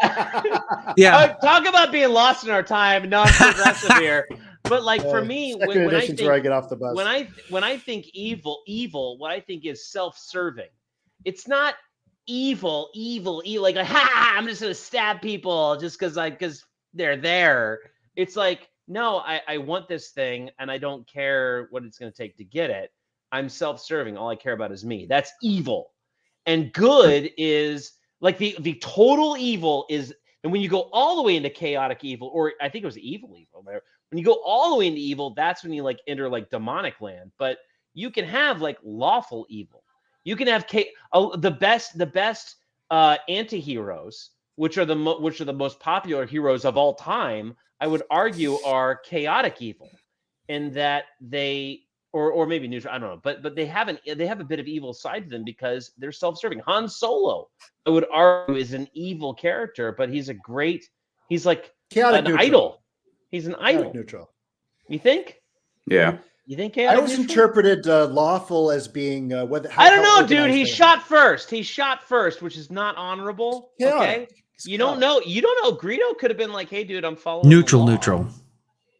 yeah. Talk about being lost in our time, non-progressive here. But like for me, when I think, where I get off the bus. when I think evil, what I think is self-serving. It's not evil, like I'm just gonna stab people just because they're there. It's like, no, I want this thing and I don't care what it's gonna take to get it. I'm self-serving. All I care about is me. That's evil. And good is like the total evil is, and when you go all the way into chaotic evil, or I think it was evil, when you go all the way into evil, that's when you like enter like demonic land. But you can have like lawful evil. You can have the best anti-heroes, which are the most popular heroes of all time, I would argue are chaotic evil, in that they or maybe neutral, I don't know, but they have a bit of evil side to them because they're self-serving. Han Solo, I would argue, is an evil character, but he's like chaotic an neutral. idol. He's an idol. Neutral. You think? Yeah. You think I always interpreted lawful as being whether. I don't know, dude. He shot first, which is not honorable. Chaotic. Okay. You don't know. Greedo could have been like, "Hey, dude, I'm following Neutral.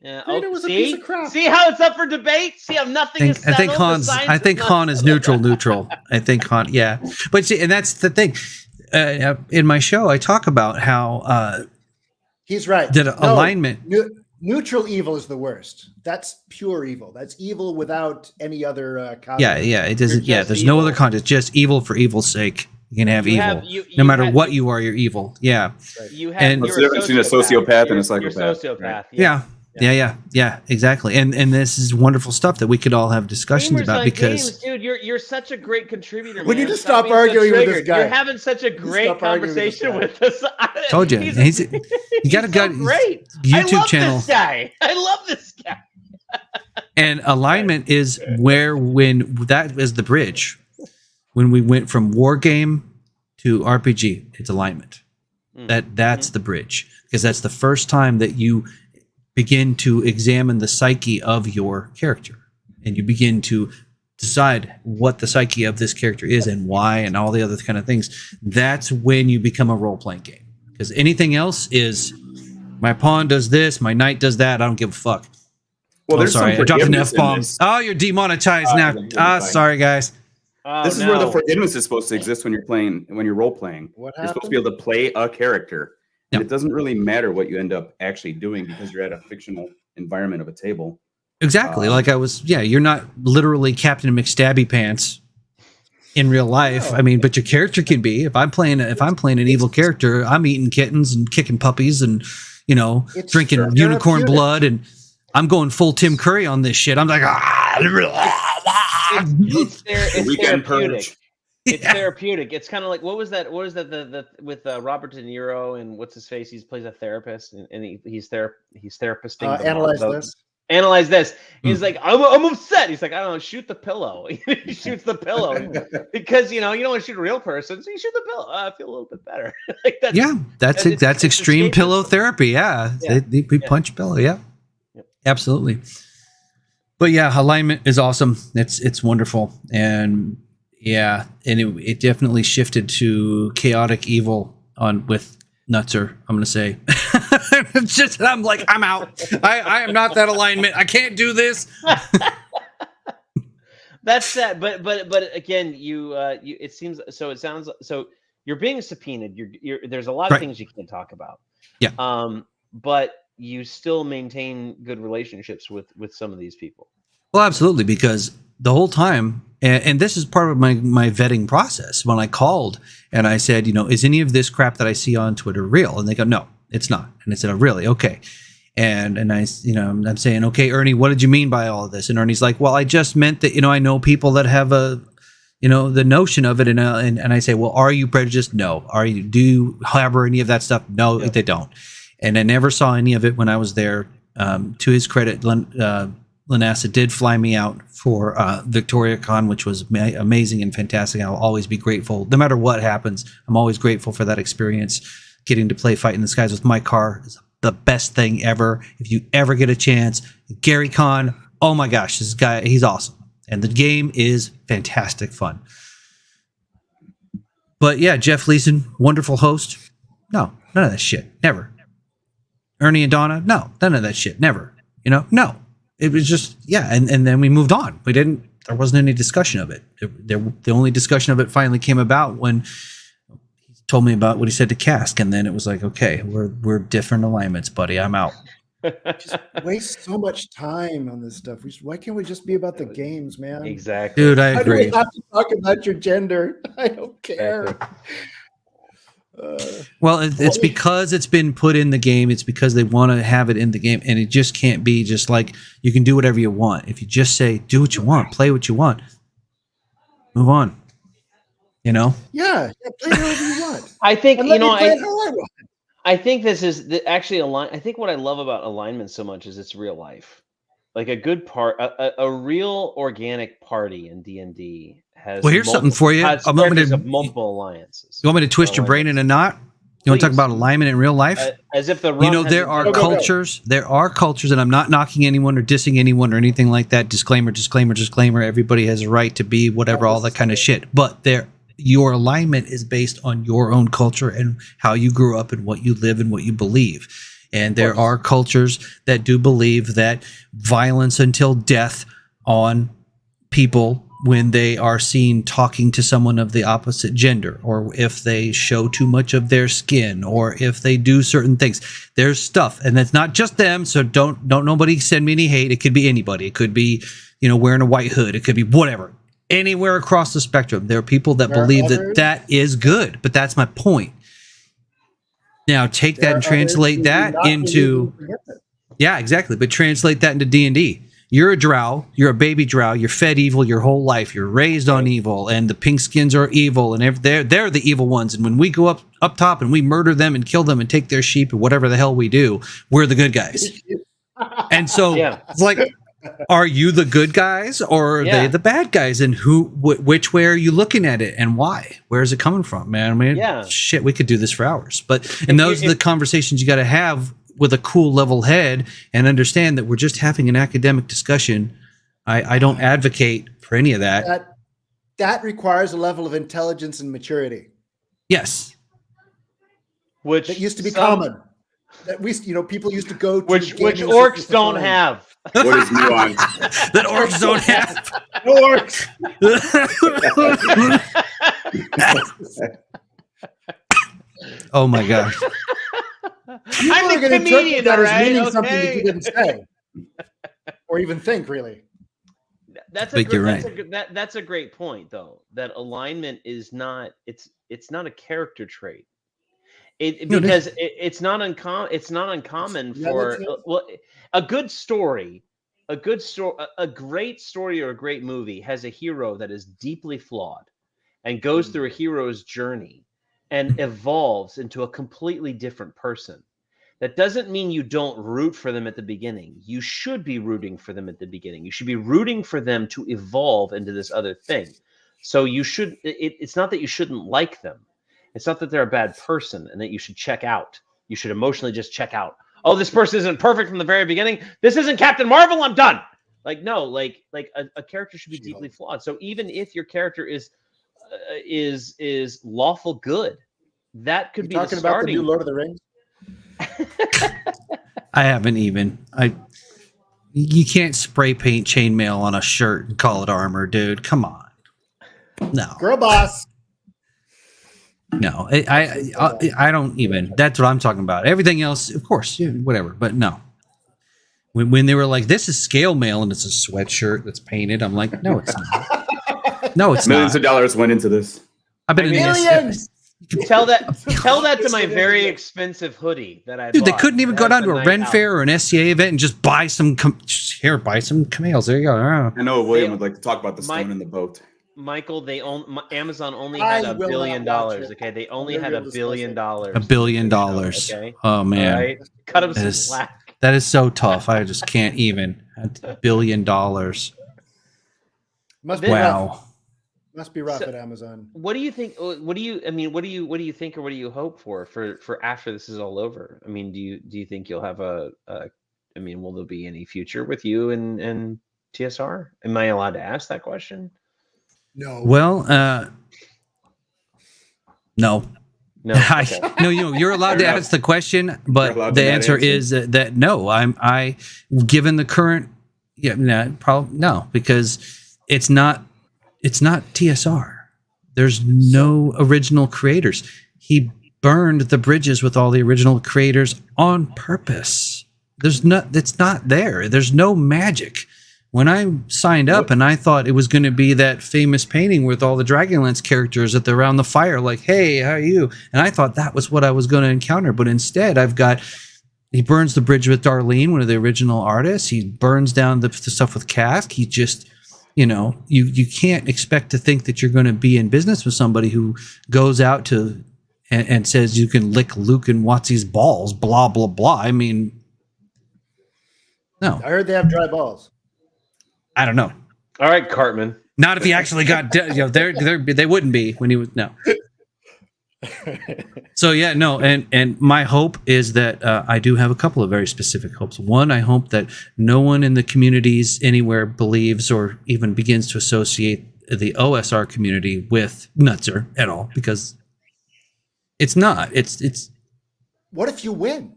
Yeah. Greedo was a piece of crap. See how it's up for debate. See how nothing is settled. I think Han is neutral. I think Han. Yeah, but see, and that's the thing. In my show, I talk about how he's right. That alignment. Neutral evil is the worst. That's pure evil. That's evil without any other. Yeah. It doesn't. Yeah, there's no other content. Just evil for evil's sake. You can have evil. No matter what you are, you're evil. Yeah. Right. What's the difference between a sociopath and a psychopath? You're a sociopath. Right? Yeah, exactly. And this is wonderful stuff that we could all have discussions about because dude, you're such a great contributor. We man. need to stop arguing with this guy. You're having such a great conversation with us. Told you. You got a great YouTube channel. I love this guy. And alignment is when that is the bridge. When we went from war game to RPG, it's alignment. That's the bridge, because that's the first time that you begin to examine the psyche of your character, and you begin to decide what the psyche of this character is and why and all the other kind of things. That's when you become a role-playing game, because anything else is my pawn does this, my knight does that, I don't give a fuck. Well, there's sorry, I dropped an forgiveness in F-bomb. this. Oh, you're demonetized now. Sorry, guys. This is where the forgiveness is supposed to exist when you're role playing. What You're supposed to be able to play a character. And it doesn't really matter what you end up actually doing because you're at a fictional environment of a table. Exactly. You're not literally Captain McStabby Pants in real life. No. I mean, but your character can be. If I'm playing an evil character, I'm eating kittens and kicking puppies and, drinking unicorn blood, and I'm going full Tim Curry on this shit. I'm like, it's Weekend therapeutic. purge. It's therapeutic. It's kind of like what was that the with Robert De Niro and what's his face? He plays a therapist and he's therapisting. Analyze this. He's like, I'm upset. He's like, I don't know, shoot the pillow. He shoots the pillow because you don't want to shoot a real person, so you shoot the pillow. I feel a little bit better. That's extreme pillow therapy. Yeah. They punch a pillow. Yeah, absolutely. But yeah, alignment is awesome. It's wonderful. And yeah, and it definitely shifted to chaotic evil with Nutzer, I'm gonna say. It's just I'm like, I'm out. I am not that alignment. I can't do this. That's sad. But again, it sounds so you're being subpoenaed. There's a lot of things you can't talk about. Yeah. But you still maintain good relationships with some of these people. Well, absolutely, because the whole time, and this is part of my vetting process, when I called and I said, is any of this crap that I see on Twitter real? And they go, no, it's not. And I said, oh, really? Okay. And I, I'm saying, okay, Ernie, what did you mean by all of this? And Ernie's like, well, I just meant that, I know people that have the notion of it. And I say, well, are you prejudiced? No. Do you harbor any of that stuff? No, they don't. And I never saw any of it when I was there. To his credit, Lanassa did fly me out for Victoria Con, which was amazing and fantastic. I'll always be grateful. No matter what happens, I'm always grateful for that experience. Getting to play Fight in the Skies with my car is the best thing ever. If you ever get a chance, Gary Con, oh my gosh, this guy, he's awesome. And the game is fantastic fun. But yeah, Jeff Leeson, wonderful host. No, none of that shit. Never. Ernie and Donna, no, none of that shit. Never. No. It was just, and then we moved on. There wasn't any discussion of it. The only discussion of it finally came about when he told me about what he said to Cask, and then it was like, okay, we're different alignments, buddy. I'm out. Just waste so much time on this stuff. Why can't we just be about the games, man? Exactly. Dude, I agree. Why do we have to talk about your gender? I don't care. Exactly. Well, it's because it's been put in the game. It's because they want to have it in the game, and it just can't be just like you can do whatever you want. If you just say, do what you want, play what you want, move on. Yeah, play whatever you want. I think And let me play it how I want. I think this is actually I think what I love about alignment so much is it's real life. Like a good a real organic party in D&D has. Well, here's something for you. I'm going to multiple alliances. You want me to twist your brain in a knot? You want to talk about alignment in real life? As if the there are cultures. There are cultures, and I'm not knocking anyone or dissing anyone or anything like that. Disclaimer. Everybody has a right to be whatever, all that kind of shit. But there your alignment is based on your own culture and how you grew up and what you live and what you believe. And there are cultures that do believe that violence until death on people when they are seen talking to someone of the opposite gender, or if they show too much of their skin, or if they do certain things. There's stuff, and that's not just them. So don't nobody send me any hate. It could be anybody. It could be, wearing a white hood. It could be whatever. Anywhere across the spectrum, there are people that believe that is good. But that's my point. Now take that and translate that into, yeah, exactly. But translate that into D&D. You're a drow, you're a baby drow, you're fed evil your whole life, you're raised on evil, and the pink skins are evil, and they're the evil ones. And when we go up top and we murder them and kill them and take their sheep or whatever the hell we do, we're the good guys. And so it's like, are you the good guys or are they the bad guys? And which way are you looking at it and why? Where is it coming from, man? I mean, shit, we could do this for hours. And those are the conversations you got to have with a cool level head and understand that we're just having an academic discussion. I don't advocate for any of that. That requires a level of intelligence and maturity. Yes. That used to be common. That people used to go to. Which orcs don't have. What is nuance? That orcs don't have. Orcs. Oh my gosh. I'm a comedian, that as meaning something that you didn't say or even think, really. That's a great point, though. That alignment is not it's not a character trait. It's not uncommon. It's not uncommon for a good story, a great story or a great movie has a hero that is deeply flawed and goes through a hero's journey and evolves into a completely different person. That doesn't mean you don't root for them at the beginning. You should be rooting for them at the beginning. You should be rooting for them to evolve into this other thing. So you should. It's not that you shouldn't like them. It's not that they're a bad person and that you should check out. You should emotionally just check out. Oh, this person isn't perfect from the very beginning. This isn't Captain Marvel. I'm done. No, a character should be deeply flawed. So even if your character is lawful good, that could be talking about the new Lord of the Rings. I haven't even. You can't spray paint chainmail on a shirt and call it armor, dude. Come on. No. Girl boss. No, I don't even. That's what I'm talking about. Everything else, of course, whatever. But no. When they were like, "This is scale mail and it's a sweatshirt that's painted," I'm like, "No, it's not. No, it's Millions not. of dollars went into this. I've been in Millions. Tell that to my very expensive hoodie that I Dude, bought. they couldn't even go down to a Ren Fair or an SCA event and just buy some. Buy some camels. There you go. I know William would like to talk about the stone in the boat. Michael, Amazon only had $1 billion. Okay, they only had $1 billion. $1 billion. Okay. Oh man, right? Cut them some slack. That is so tough. I just can't even. $1 billion. Must be rough. Must be rough at Amazon. What do you think? What do you think, or what do you hope for after this is all over? I mean, do you think you'll have will there be any future with you and TSR? Am I allowed to ask that question? No. Well, no. No. Okay. No, you're allowed to ask the question, but the answer is that no. I given the current, probably no, because it's not TSR. There's no original creators. He burned the bridges with all the original creators on purpose. It's not there. There's no magic. When I signed up and I thought it was going to be that famous painting with all the Dragonlance characters around the fire, like, "Hey, how are you?" And I thought that was what I was going to encounter. But instead, he burns the bridge with Darlene, one of the original artists. He burns down the stuff with Cask. He just, you can't expect to think that you're going to be in business with somebody who goes out to and says you can lick Luke and Watsy's balls, blah, blah, blah. I mean, no. I heard they have dry balls. I don't know. All right, Cartman. Not if he actually got, they wouldn't be when he was, no. So yeah, no. And my hope is that I do have a couple of very specific hopes. One, I hope that no one in the communities anywhere believes or even begins to associate the OSR community with Nutzer at all, because it's not. It's. What if you win?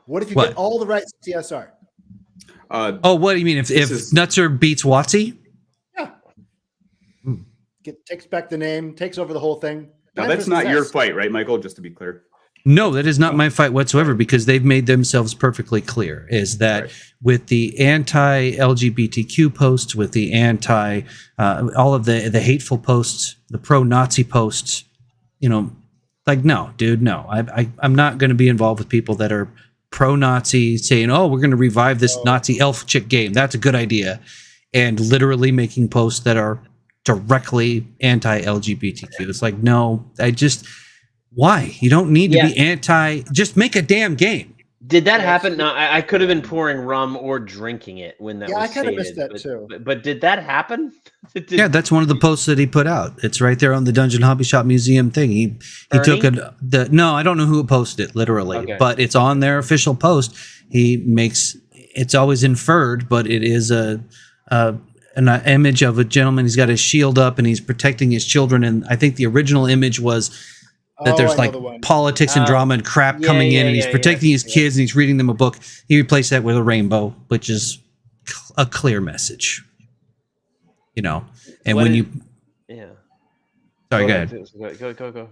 What if you What? get all the rights to TSR? Oh, what do you mean? If Nutzer beats Watsy? Yeah. Takes back the name, takes over the whole thing. Now that's not your fight, right, Michael? Just to be clear. No, that is not my fight whatsoever, because they've made themselves perfectly clear, is that with the anti-LGBTQ posts, with the all of the hateful posts, the pro-Nazi posts, like, no, dude, no. I'm not going to be involved with people that are pro-Nazi, saying, oh, we're going to revive this Nazi elf chick game. That's a good idea. And literally making posts that are directly anti-LGBTQ. It's like, no, why? You don't need to be anti. Just make a damn game. Did that happen? No, I could have been pouring rum or drinking it when that was I kind of missed stated, that too. But did that happen? Yeah, that's one of the posts that he put out. It's right there on the Dungeon Hobby Shop Museum thing. He took no, I don't know who posted it literally, but it's on their official post. He makes it's always inferred, but it is an image of a gentleman. He's got his shield up and he's protecting his children. And I think the original image was that there's like politics and drama and crap coming in, and he's protecting his kids and he's reading them a book. He replaced that with a rainbow, which is a clear message, And when you, sorry, go ahead. Go.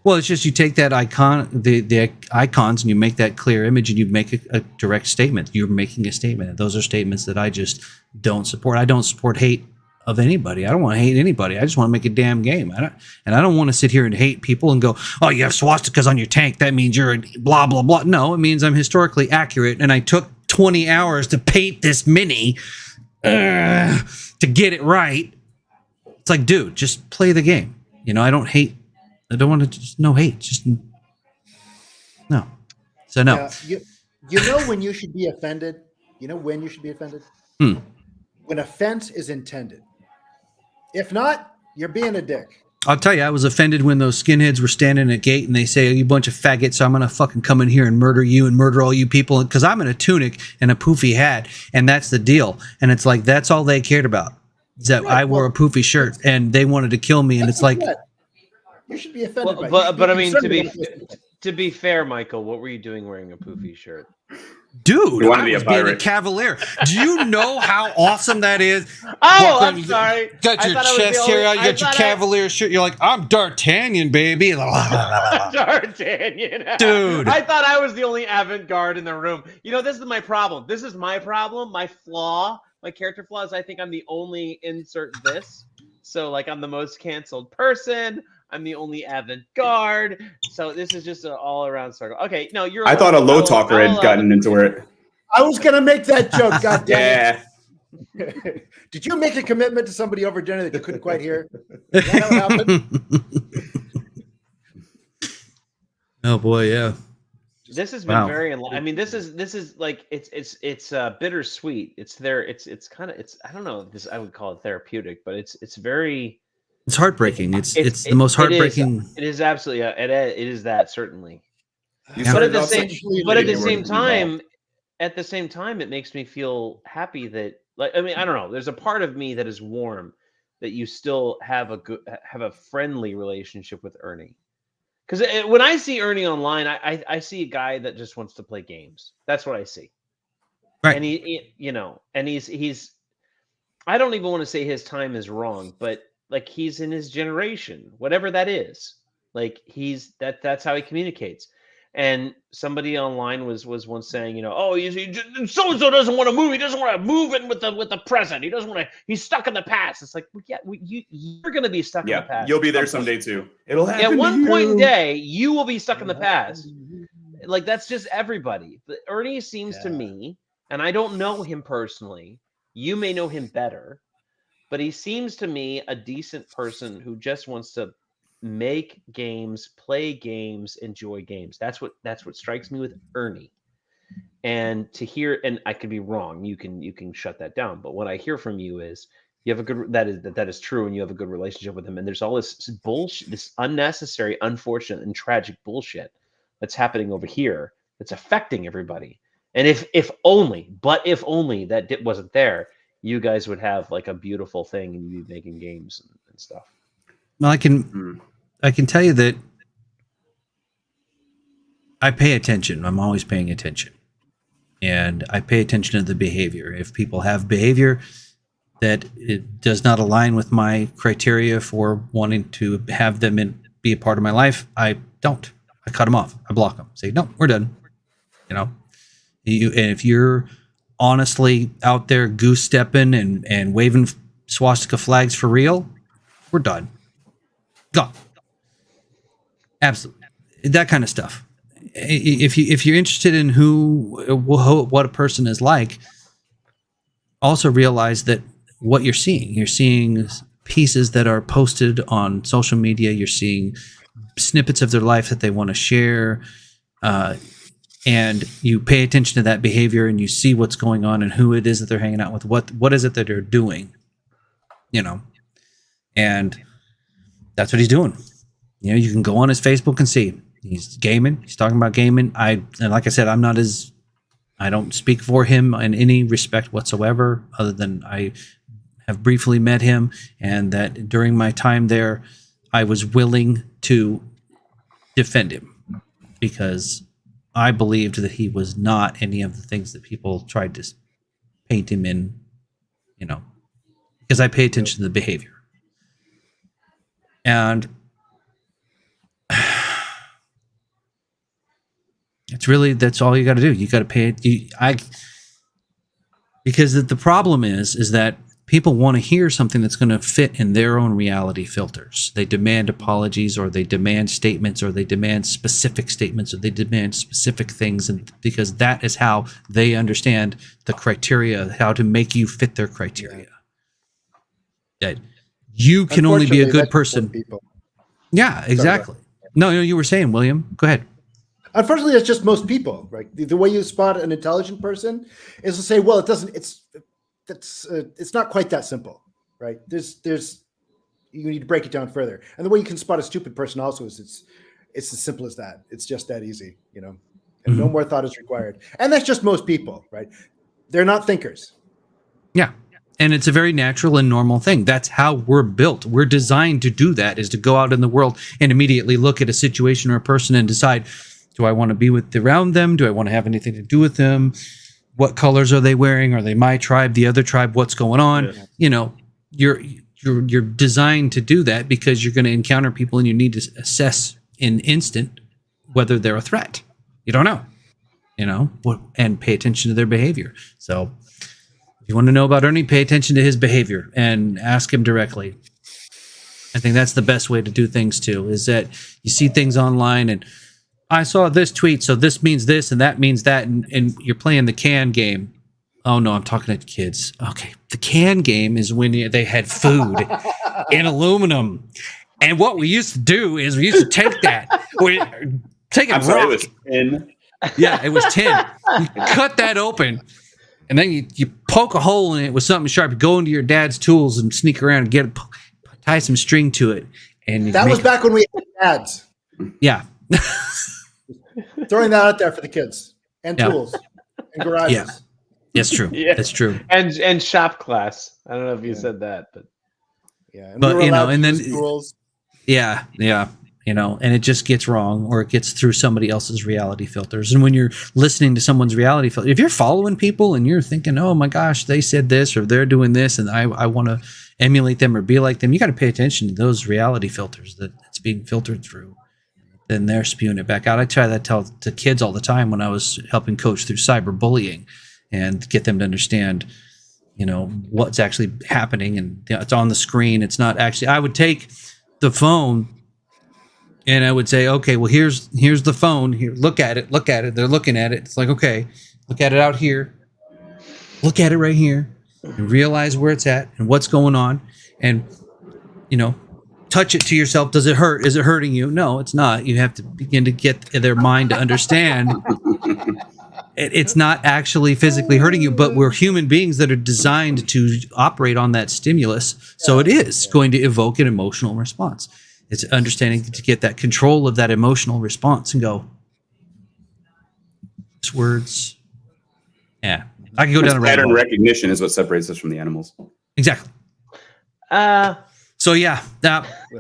Well, it's just you take that icon, the icons, and you make that clear image, and you make a direct statement. You're making a statement, and those are statements that I just don't support. I don't support hate of anybody. I don't want to hate anybody. I just want to make a damn game. I don't want to sit here and hate people and go, oh, you have swastikas on your tank, that means you're blah blah blah. No, it means I'm historically accurate, and I took 20 hours to paint this mini to get it right. It's like, dude, just play the game. I don't hate. I don't want to just no hate. Just no. So no. Yeah, you know when you should be offended? You know when you should be offended? When offense is intended. If not, you're being a dick. I'll tell you, I was offended when those skinheads were standing at a gate and they say, you bunch of faggots, so I'm going to fucking come in here and murder you and murder all you people, because I'm in a tunic and a poofy hat, and that's the deal. And it's like, that's all they cared about, is that I wore a poofy shirt, and they wanted to kill me, and it's like... You should be offended but I mean, to be fair, Michael, what were you doing wearing a poofy shirt? Dude, I was being a cavalier. Do you know how awesome that is? Oh, I'm sorry. Got your chest hair out. You got your cavalier shirt. You're like, I'm D'Artagnan, baby. D'Artagnan. Dude. I thought I was the only avant-garde in the room. This is my problem. This is my problem. My flaw, my character flaw is I think I'm the only insert this. So, like, I'm the most canceled person. I'm the only avant-garde, so this is just an all-around circle. Okay, no, you're. I thought a low talker had gotten into it. I was gonna make that joke. God damn it! Did you make a commitment to somebody over dinner that you couldn't quite hear? Is that how it happened? Oh boy, yeah. This has been very. I mean, this is like it's bittersweet. It's kind of I don't know if this I would call it therapeutic, but it's very. It's heartbreaking. It's the most heartbreaking. It is absolutely. It is that certainly. But at the same time, it makes me feel happy that, like, I mean, I don't know. There's a part of me that is warm that you still have a friendly relationship with Ernie. Because when I see Ernie online, I see a guy that just wants to play games. That's what I see. Right. And he's. I don't even want to say his time is wrong, but. Like, he's in his generation, whatever that is. Like, that's how he communicates. And somebody online was once saying, oh, so and so doesn't want to move. He doesn't want to move in with the present. He doesn't want to. He's stuck in the past. It's like, well, yeah, you're going to be stuck in the past. You'll be there someday too. It'll happen. At one point in day, you will be stuck in the past. Like, that's just everybody. But Ernie seems to me, and I don't know him personally. You may know him better. But he seems to me a decent person who just wants to make games, play games, enjoy games. That's what strikes me with Ernie. And to hear, and I could be wrong, you can shut that down. But what I hear from you is you have a good that is true, and you have a good relationship with him. And there's all this bullshit, this unnecessary, unfortunate, and tragic bullshit that's happening over here that's affecting everybody. And if only that wasn't there, you guys would have like a beautiful thing and you'd be making games and stuff. Well, I can tell you that I pay attention. I'm always paying attention. And I pay attention to the behavior. If people have behavior that it does not align with my criteria for wanting to have them be a part of my life, I don't. I cut them off. I block them. Say, no, we're done. You know, and if you're honestly out there goose stepping and waving swastika flags for real, we're done. Gone. Absolutely. That kind of stuff. If you're interested in what a person is like, also realize that what you're seeing pieces that are posted on social media. You're seeing snippets of their life that they want to share, and you pay attention to that behavior and you see what's going on and who it is that they're hanging out with. What is it that they're doing? You know, and that's what he's doing. You know, you can go on his Facebook and see. He's gaming. He's talking about gaming. And like I said, I don't speak for him in any respect whatsoever, other than I have briefly met him, and that during my time there, I was willing to defend him because I believed that he was not any of the things that people tried to paint him in, you know, because I pay attention to the behavior. And it's really, that's all you got to do. You got to pay it. Because the problem is that people want to hear something that's going to fit in their own reality filters. They demand apologies, or they demand statements, or they demand specific statements, or they demand specific things, and because that is how they understand the criteria, how to make you fit their criteria. That you can only be a good person. Yeah, exactly. No, you were saying, William. Go ahead. Unfortunately, that's just most people, right? The way you spot an intelligent person is to say, well, it doesn't. It's not quite that simple, right? There's you need to break it down further. And the way you can spot a stupid person also is it's as simple as that. It's just that easy, you know. And no more thought is required. And that's just most people, right? They're not thinkers. Yeah. And it's a very natural and normal thing. That's how we're built. We're designed to do that, is to go out in the world and immediately look at a situation or a person and decide, do I want to be around them? Do I want to have anything to do with them? What colors are they wearing? Are they my tribe, the other tribe? What's going on? Yeah. You know, you're designed to do that because you're going to encounter people and you need to assess in instant whether they're a threat. You don't know, you know, and pay attention to their behavior. So if you want to know about Ernie, pay attention to his behavior and ask him directly. I think that's the best way to do things too, is that you see things online and I saw this tweet, so this means this and that means that, and you're playing the can game. Oh no, I'm talking to kids. Okay, the can game is when they had food in aluminum, and what we used to do is we used to take that, take a rock. Sorry, it was 10. Yeah, it was 10. You cut that open, and then you poke a hole in it with something sharp. You go into your dad's tools and sneak around and tie some string to it. And that was back when we had dads. Yeah. Throwing that out there for the kids and tools and garages. Yeah, that's true. Yeah. That's true. And shop class. I don't know if you said that, but yeah. And but you know, and then tools. Yeah, you know, and it just gets wrong, or it gets through somebody else's reality filters. And when you're listening to someone's reality filter, if you're following people and you're thinking, oh my gosh, they said this or they're doing this, and I want to emulate them or be like them, you got to pay attention to those reality filters that it's being filtered through. Then they're spewing it back out. I try that to kids all the time when I was helping coach through cyberbullying and get them to understand, you know, what's actually happening. And you know, it's on the screen. It's not actually, I would take the phone and I would say, okay, well, here's the phone. Here, look at it. They're looking at it. It's like, okay, look at it out here. Look at it right here and realize where it's at and what's going on. And, you know, touch it to yourself. Does it hurt? Is it hurting you? No, it's not. You have to begin to get their mind to understand it's not actually physically hurting you, but we're human beings that are designed to operate on that stimulus. So it is going to evoke an emotional response. It's understanding to get that control of that emotional response and go, words. Yeah. I could go down a rabbit Pattern hole. recognition is what separates us from the animals. Exactly. Uh, So yeah,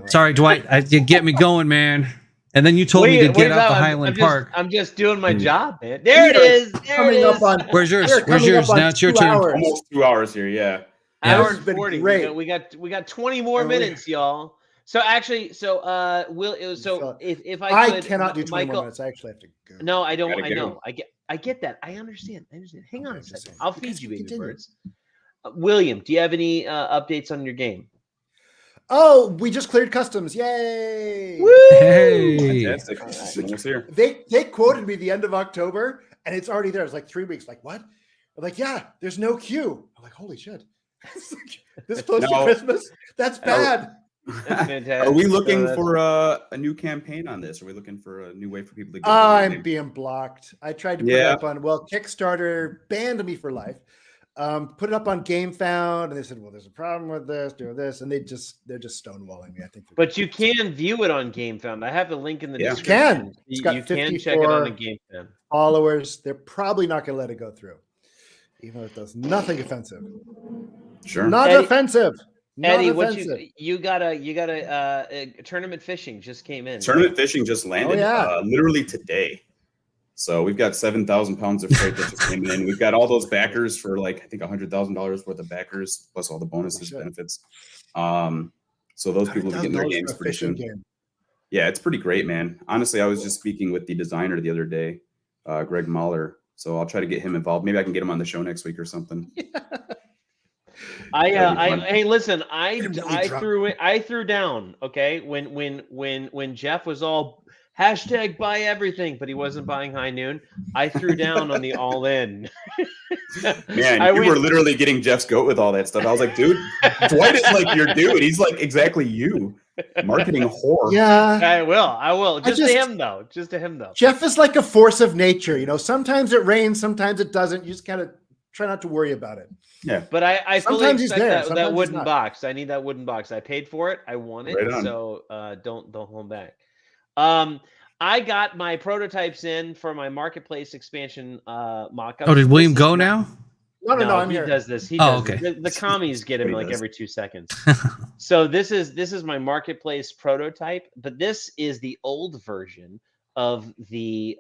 sorry, Dwight, you get me going, man. And then you told me to get out the Highland Park. I'm just doing my job, man. There it is. There coming it up is. on- Where's yours? We're Where's coming yours? up on Now it's your 2 turn. hours. Almost 2 hours here. Yeah. Yeah. Hour This has been 40. great. We got 20 more And we- minutes, y'all. So actually, if I could, cannot do 20 Michael, more minutes. I actually have to go. No, I don't. Gotta I get know. I get that. I understand. Hang on Okay, a just second. saying. I'll You feed guys you, baby continue. birds. William, do you have any updates on your game? Oh, we just cleared customs. Yay! Hey. Fantastic. Almost here. They quoted me the end of October, and it's already there. It's like 3 weeks. Like, what? I'm like, yeah, there's no queue. I'm like, holy shit. It's like, this close to No. Christmas? That's bad. That's fantastic. Are we looking So for a new campaign on this? Are we looking for a new way for people to get I'm being blocked. I tried to put it Yeah. up on, Kickstarter banned me for life. Put it up on GameFound, and they said, well, there's a problem with this, doing this, and they're just stonewalling me. I think. But you can view it on GameFound. I have the link in the Yeah. You description. can. It's got You can check it on the 54 GameFound. followers. They're probably not going to let it go through, even though it does nothing offensive. Sure. Not Eddie- offensive. Not Eddie, what offensive. you got a tournament fishing just came in. Tournament fishing just landed yeah. literally today. So we've got 7,000 pounds of freight that just came in. We've got all those backers for like, I think $100,000 worth of backers, plus all the bonuses, shit. benefits. So those people will be getting their $100,000 games for a pretty fishing soon. game. Yeah, it's pretty great, man. Honestly, I was just speaking with the designer the other day, Greg Mahler. So I'll try to get him involved. Maybe I can get him on the show next week or something. Hey, listen, Really I threw down, okay, when Jeff was all hashtag buy everything, but he wasn't buying High Noon. I threw down on the all in. Man, I you went- were literally getting Jeff's goat with all that stuff. I was like, dude, Dwight is like your dude. He's like exactly you. Marketing whore. Yeah. I will. Just to just- him though. Just to him though. Jeff is like a force of nature. You know, sometimes it rains, sometimes it doesn't. You just kind of try not to worry about it. Yeah. But I fully Sometimes he's expect there, that sometimes he's wooden not. box. I need that wooden box. I paid for it. I want it. Right on. So don't hold back. I got my prototypes in for my marketplace expansion mock-up. Oh, did William This is go not- now? No, I'm he here. does this. He Oh, does okay. this. The commies get him He like does. every 2 seconds. So this is my marketplace prototype, but this is the old version of the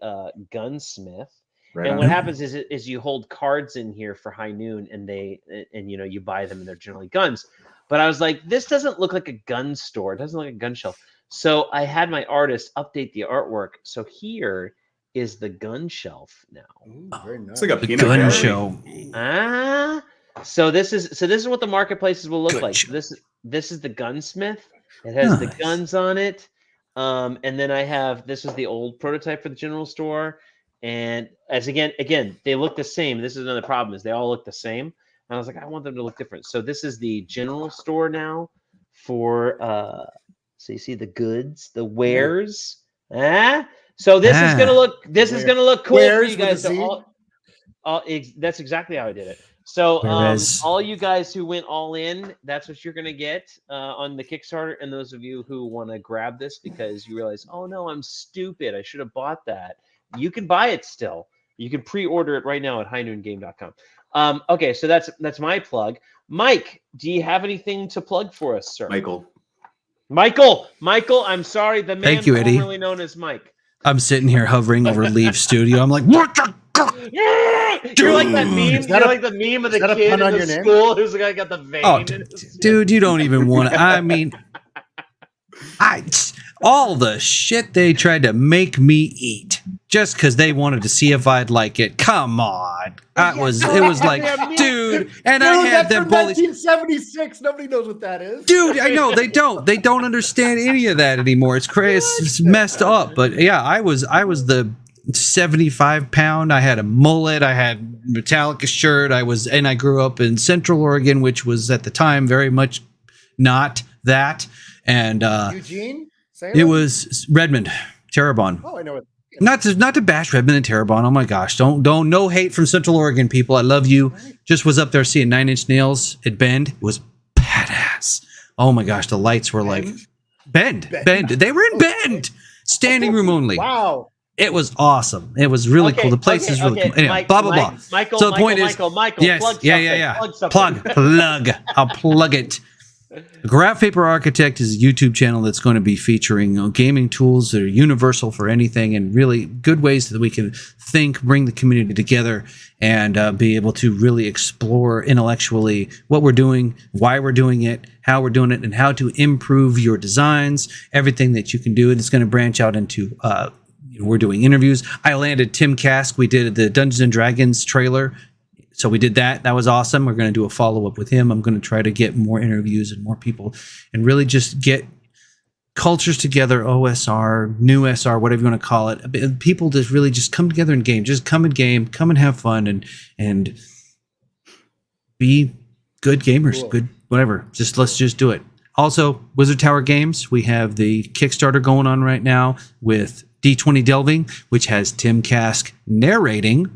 gunsmith. Right And on. what happens is you hold cards in here for High Noon, and you buy them, and they're generally guns. But I was like, this doesn't look like a gun store. It doesn't look like a gun shelf. So I had my artist update the artwork. So here is the gun shelf now. Ooh, very nice. It's like a The peanut gun gallery. show. So this is what the marketplaces will look Gun like. show. This is the gunsmith. It has the Nice. guns on it. And then I have this is the old prototype for the general store. And as again, they look the same. This is another problem is they all look the same. And I was like, I want them to look different. So this is the general store now for so you see the goods, the wares. So this is gonna look cool for Wares you with a guys. Z? That's exactly how I did it. So Whereas- all you guys who went all in, that's what you're gonna get on the Kickstarter. And those of you who want to grab this because you realize, oh no, I'm stupid. I should have bought that. You can buy it still. You can pre-order it right now at highnoongame.com. Okay, so that's my plug. Mike, do you have anything to plug for us, sir? Michael, I'm sorry, the man Thank you, Eddie. formerly known as Mike. I'm sitting here hovering over Leave Studio. I'm like, what the? You're like that meme. Is that You're a- like the meme of the is that a kid pun in on the your name? school who's the guy got the vein. Oh, in his- dude, you don't even want to. I mean, all the shit they tried to make me eat just because they wanted to see if I'd like it. Come on, it was like, dude, and I Dude, had that's them from bullies. 1976. Nobody knows what that is. Dude, I know they don't understand any of that anymore. It's crazy. It's messed up. But yeah, I was the 75-pound. I had a mullet. I had Metallica shirt. I grew up in Central Oregon, which was at the time very much not that. And Eugene? it was Redmond, Terrebonne. Oh, I know it. Not to bash Redmond and Terrebonne. Oh my gosh, don't no hate from Central Oregon people. I love you. Just was up there seeing 9 Inch Nails at Bend. It was badass. Oh my gosh, the lights were like Bend. They were in Bend. Standing room only. Wow. It was awesome. It was really cool. The place is really cool. Anyway, blah blah blah. Michael, So the point is, Michael, plug something. Plug. I'll plug it. Graph Paper Architect is a YouTube channel that's going to be featuring gaming tools that are universal for anything, and really good ways that we can think, bring the community together, and be able to really explore intellectually what we're doing, why we're doing it, how we're doing it, and how to improve your designs, everything that you can do. And it's going to branch out into we're doing interviews. I landed Tim Kask. We did the Dungeons and Dragons trailer. So we did that. That was awesome. We're going to do a follow-up with him. I'm going to try to get more interviews and more people and really just get cultures together, OSR, new SR, whatever you want to call it. People just really just come together and game. Just come and game, come and have fun and be good gamers, Cool. good whatever. Let's just do it. Also, Wizard Tower Games, we have the Kickstarter going on right now with D20 Delving, which has Tim Kask narrating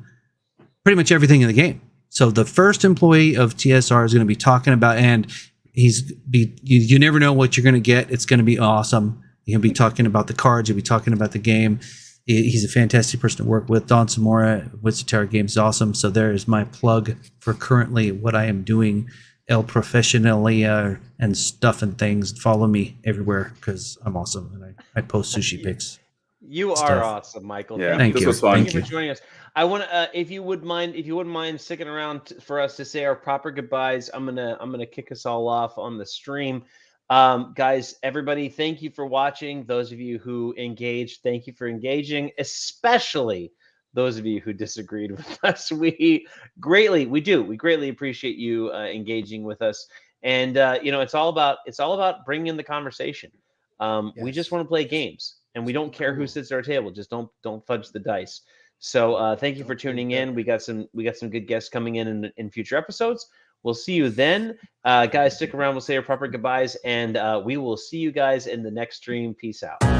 pretty much everything in the game. So the first employee of TSR is going to be talking about, and you never know what you're going to get. It's going to be awesome. He'll be talking about the cards. He'll be talking about the game. He's a fantastic person to work with. Don Zamora, Wizard Tower Games is awesome. So there is my plug for currently what I am doing, El Professionalia and stuff and things. Follow me everywhere because I'm awesome and I post sushi pics. You Stuff. are awesome, Michael. Yeah, Thank this you. was fun. Thank you for joining us. I want to, if you wouldn't mind sticking around for us to say our proper goodbyes. I'm gonna kick us all off on the stream. Guys, everybody, thank you for watching. Those of you who engaged, thank you for engaging, especially those of you who disagreed with us. We greatly appreciate you engaging with us. And it's all about bringing in the conversation. We just want to play games, and we don't care who sits at our table. Just don't fudge the dice. So thank you for tuning in. We got some good guests coming in future episodes. We'll see you then. Guys, stick around. We'll say our proper goodbyes, and we will see you guys in the next stream. Peace out.